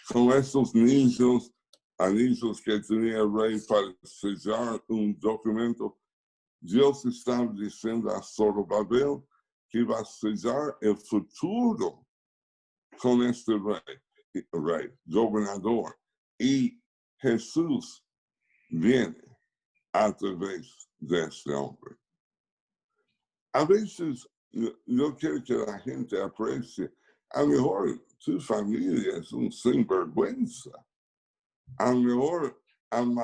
Son estos anillos que tenía el rey para sellar un documento. Dios está diciendo a Zorobabel que va a sellar el futuro con este rey, gobernador. Y Jesús viene a través de este hombre. A veces yo quiero que la gente aprecie, a lo mejor tu familia es un sinvergüenza, a lo mejor han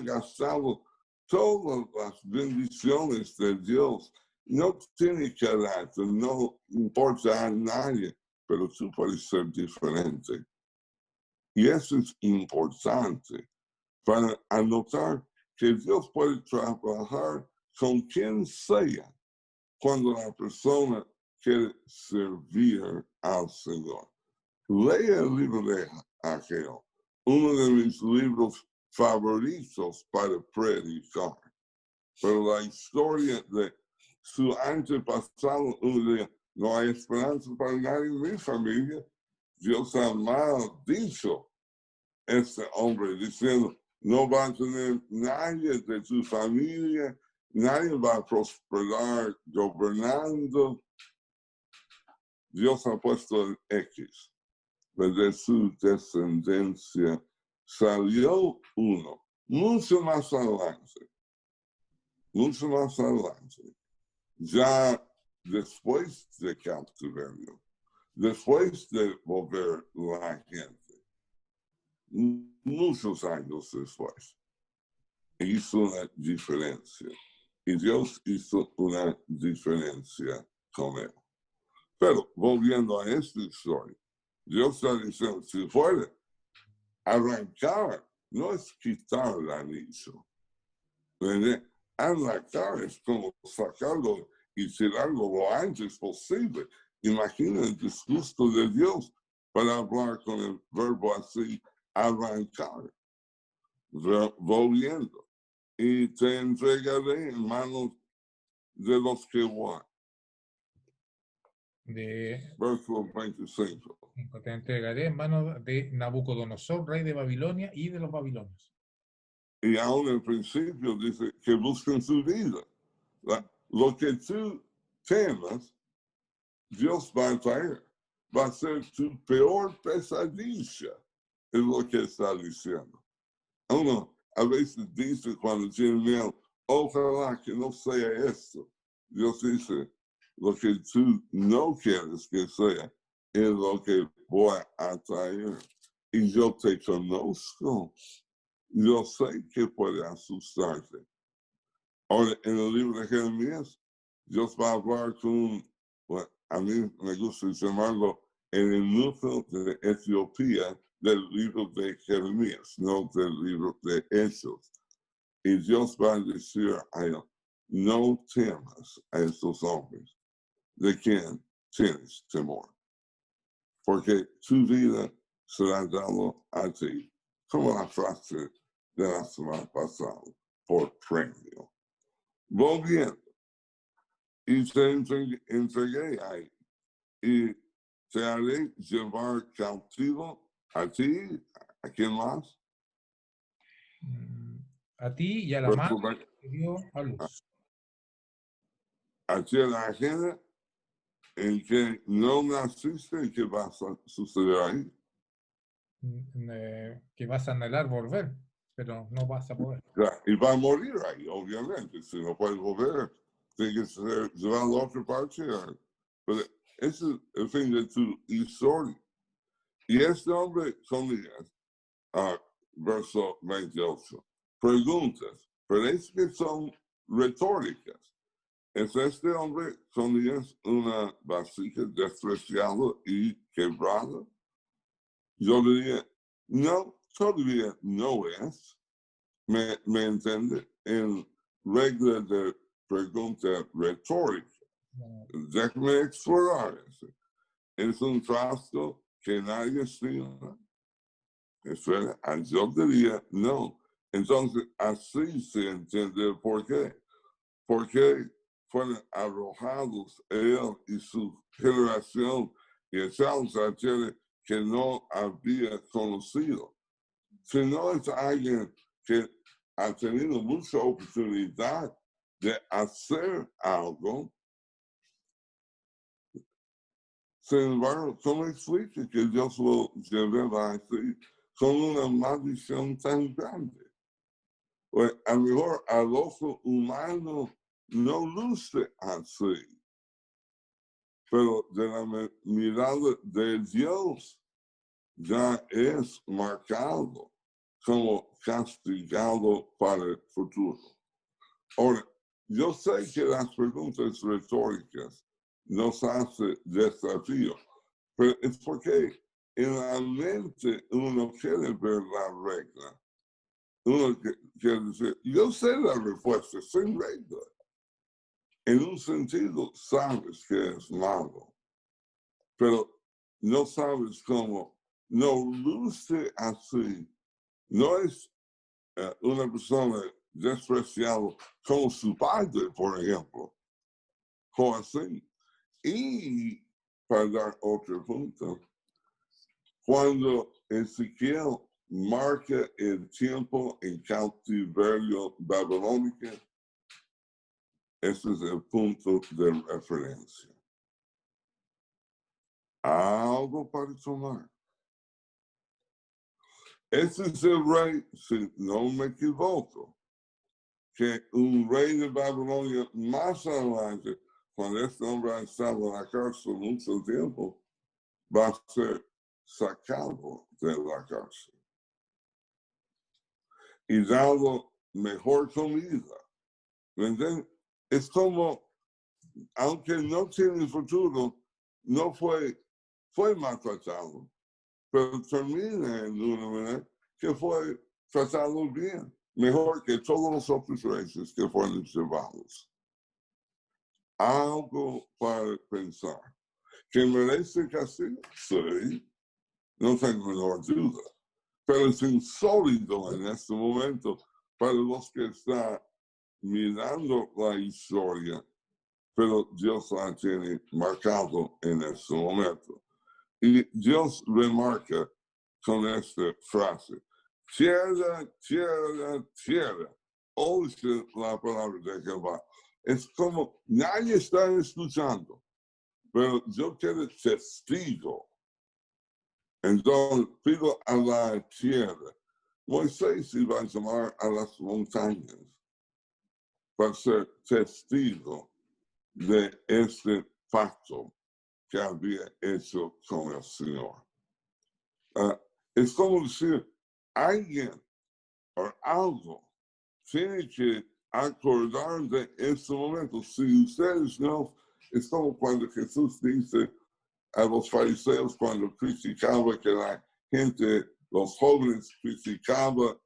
gastado todas las bendiciones de Dios, no tiene que darte, no importa a nadie, pero tú puedes ser diferente. Y eso es importante para anotar que Dios puede trabajar con quien sea cuando la persona quiere servir al Señor. Lea el libro de Ageo, uno de mis libros favoritos para predicar. Pero la historia de su antepasado, uno diría, no hay esperanza para nadie en mi familia. Dios ha maldicho a este hombre diciendo, no va a tener nadie de tu familia, nadie va a prosperar gobernando. Dios ha puesto el X. De su descendencia salió uno, mucho más adelante, ya después de cautiverio, después de volver la gente, muchos años después, hizo una diferencia. Y Dios hizo una diferencia con él. Pero volviendo a esta historia, Dios está diciendo, si fuera arrancar, no es quitar el anillo. Arrancar es como sacarlo y tirarlo lo antes posible. Imagina el disgusto de Dios para hablar con el verbo así, arrancar, volviendo. Y te entregaré en manos de los que van. Verso 25. Te entregaré en manos de Nabucodonosor, rey de Babilonia, y de los babilonios. Y aún en principio dice que busquen su vida. Lo que tú temas, Dios va a traer. Va a ser tu peor pesadilla, es lo que está diciendo. Uno a veces dice cuando tiene miedo, ojalá que no sea esto. Dios dice, lo que tú no quieres que sea, es lo que voy a traer. Y yo te conozco. Yo sé que puede asustarte. Ahora, en el libro de Jeremías, Dios va a hablar con, bueno, a mí me gusta llamarlo en el núcleo de Etiopía del libro de Jeremías, no del libro de Hechos. Y Dios va a decir a él, no temas a estos hombres de quien tienes temor, porque tu vida será dado a ti, como la frase de la semana pasada, por premio. Volviendo, y te entregué ahí, y te haré llevar cautivo a ti, ¿a quién más? A ti y a la madre que dio a luz. A ti a la ajena en que no naciste, ¿qué va a suceder ahí? Que vas a anhelar volver, pero no vas a poder. Y va a morir ahí, obviamente. Si no puede volver, tiene que ser llevado a otra parte. Pero ese es el fin de tu historia. Y este hombre, Sonías, verso 28, preguntas, pero es que son retóricas. ¿Es este hombre, Sonías, una vasija despreciada y quebrada? Yo diría, no, todavía no es. Me entiende, en regla de pregunta retórica. Déjame explorar eso. Es un trasto que nadie estima. Espera, yo diría no. Entonces, así se entiende el por qué. Porque fueron arrojados él y su generación y echados a tierra que no había conocido. Si no es alguien que ha tenido mucha oportunidad de hacer algo, sin embargo, ¿cómo explica que Dios lo llevaba así con una maldición tan grande? Pues a lo mejor al ojo humano no luce así, pero de la mirada de Dios ya es marcado como castigado para el futuro. Ahora, yo sé que las preguntas retóricas nos hacen desafío, pero es porque en la mente uno quiere ver la regla. Uno quiere decir, yo sé la respuesta sin regla. En un sentido, sabes que es malo, pero no sabes cómo. No luce así. No es una persona despreciada como su padre, por ejemplo. Así. Y para dar otro punto, cuando Ezequiel marca el tiempo en cautiverio babilónico, ese es el punto de referencia. Algo para tomar. Ese es el rey, si no me equivoco, que un rey de Babilonia más adelante, cuando este hombre ha estado en la cárcel mucho tiempo, va a ser sacado de la cárcel y dado mejor comida. ¿Me entiendes? Es como, aunque no tiene futuro, no fue maltratado, pero termina en una manera que fue tratado bien, mejor que todos los otros reyes que fueron llevados. Algo para pensar. ¿Que merece castigo? Sí, no tengo menor duda. Pero es insólito en este momento para los que están mirando la historia, pero Dios la tiene marcado en este momento. Y Dios remarca con esta frase: tierra, tierra, tierra, oye la palabra de Jehová. Es como nadie está escuchando, pero yo quiero testigo. Entonces pido a la tierra. Moisés iba a llamar a las montañas para ser testigo de este pacto que había hecho con el Señor. Es como decir, alguien o algo tiene que acordar de este momento. Si ustedes no, es como cuando Jesús dice a los fariseos cuando criticaba que la gente, los jóvenes criticaban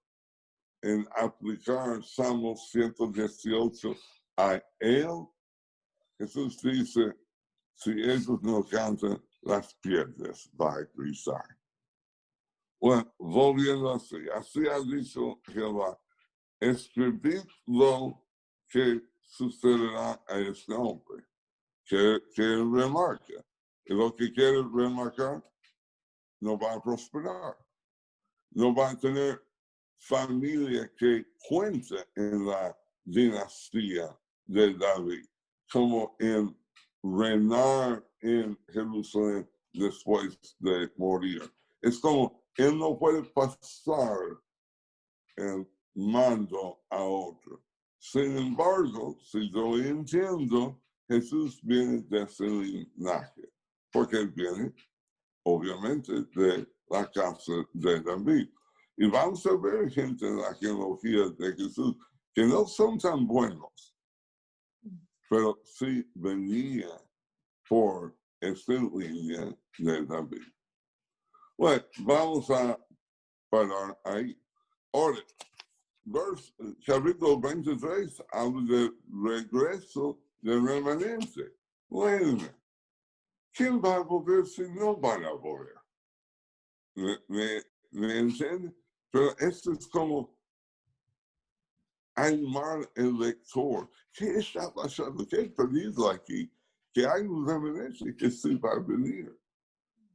en aplicar Salmos 118 a él. Jesús dice, si ellos no cantan, las piedras va a grisar. Bueno, volviendo así ha dicho Jehová, escribid lo que sucederá a este hombre, que remarca. Y lo que quiere remarcar no va a prosperar. No va a tener familia que cuente en la dinastía de David, como en reinar en Jerusalén después de morir. Es como él no puede pasar el mando a otro. Sin embargo, si yo entiendo, Jesús viene de ese linaje, porque él viene, obviamente, de la casa de David. Y vamos a ver gente en la genealogía de Jesús que no son tan buenos, pero sí venía por esta línea de David. Bueno, vamos a parar ahí. Ahora, capítulo 23 habla del regreso del remanente. Bueno, ¿quién va a volver si no van a volver? ¿Me entiende? Pero esto es como animar el lector. ¿Qué está pasando? ¿Qué he perdido aquí? Que hay un remanente que sí va a venir.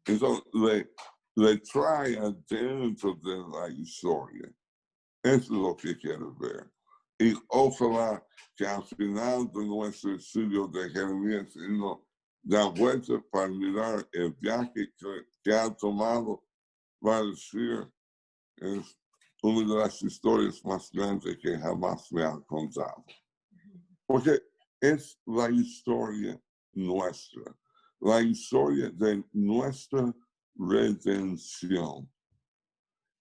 Entonces le trae adentro de la historia. Eso es lo que quiero ver. Y ojalá que al final de nuestro estudio de Jeremías nos da vuelta para mirar el viaje que ha tomado. Va a decir, es una de las historias más grandes que jamás me han contado. Porque es la historia nuestra, la historia de nuestra redención.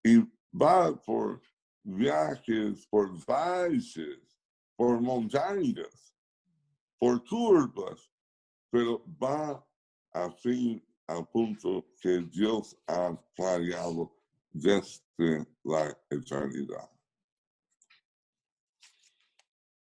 Y va por viajes, por valles, por montañas, por curvas, pero va a fin al punto que Dios ha planeado desde la eternidad.